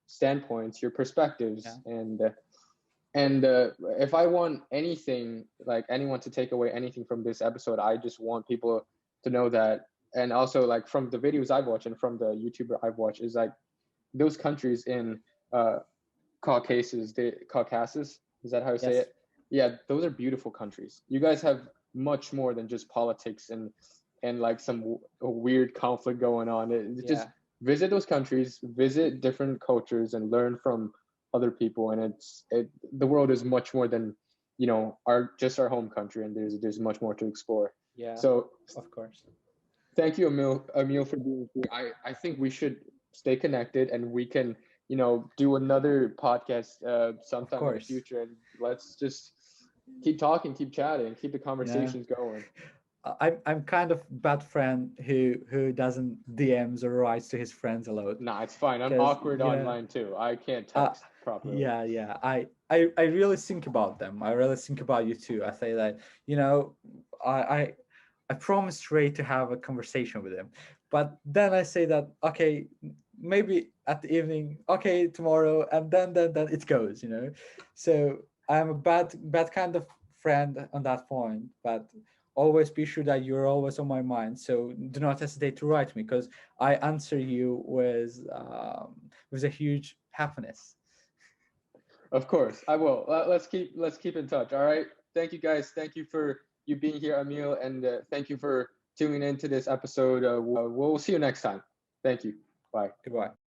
standpoints, your perspectives. Yeah. And if I want anything, like anyone to take away anything from this episode, I just want people to know that. And also, like, from the videos I've watched and from the YouTuber I've watched, is like those countries in uh Caucasus, is that how you say Yes. it? Yeah, those are beautiful countries. You guys have much more than just politics and like some weird conflict going on. Just Yeah. visit those countries, visit different cultures, and learn from other people. And the world is much more than our home country, and there's much more to explore. Yeah. So Of course. thank you, Emil, for being here. I think we should stay connected, and we can do another podcast Of sometime in the course. future, and let's just keep talking, keep chatting, keep the You know, conversations going. I'm kind of bad friend who doesn't DMs or writes to his friends a lot, Nah, it's fine. I'm because awkward online too. I can't uh text properly. yeah, yeah, I really think about them. I really think about you too. I say that, you know, I I I promised Ray to have a conversation with him, but then I say that, okay, maybe at the evening, okay, tomorrow, and then it goes, you know. So I'm a bad kind of friend on that point, but always be sure that you're always on my mind. So do not hesitate to write me, because I answer you with a huge happiness. Of course, I will. Let's keep in touch. All right. Thank you, guys. Thank you for you being here, Emil, and thank you for tuning into this episode. We'll see you next time. Thank you. Bye. Goodbye.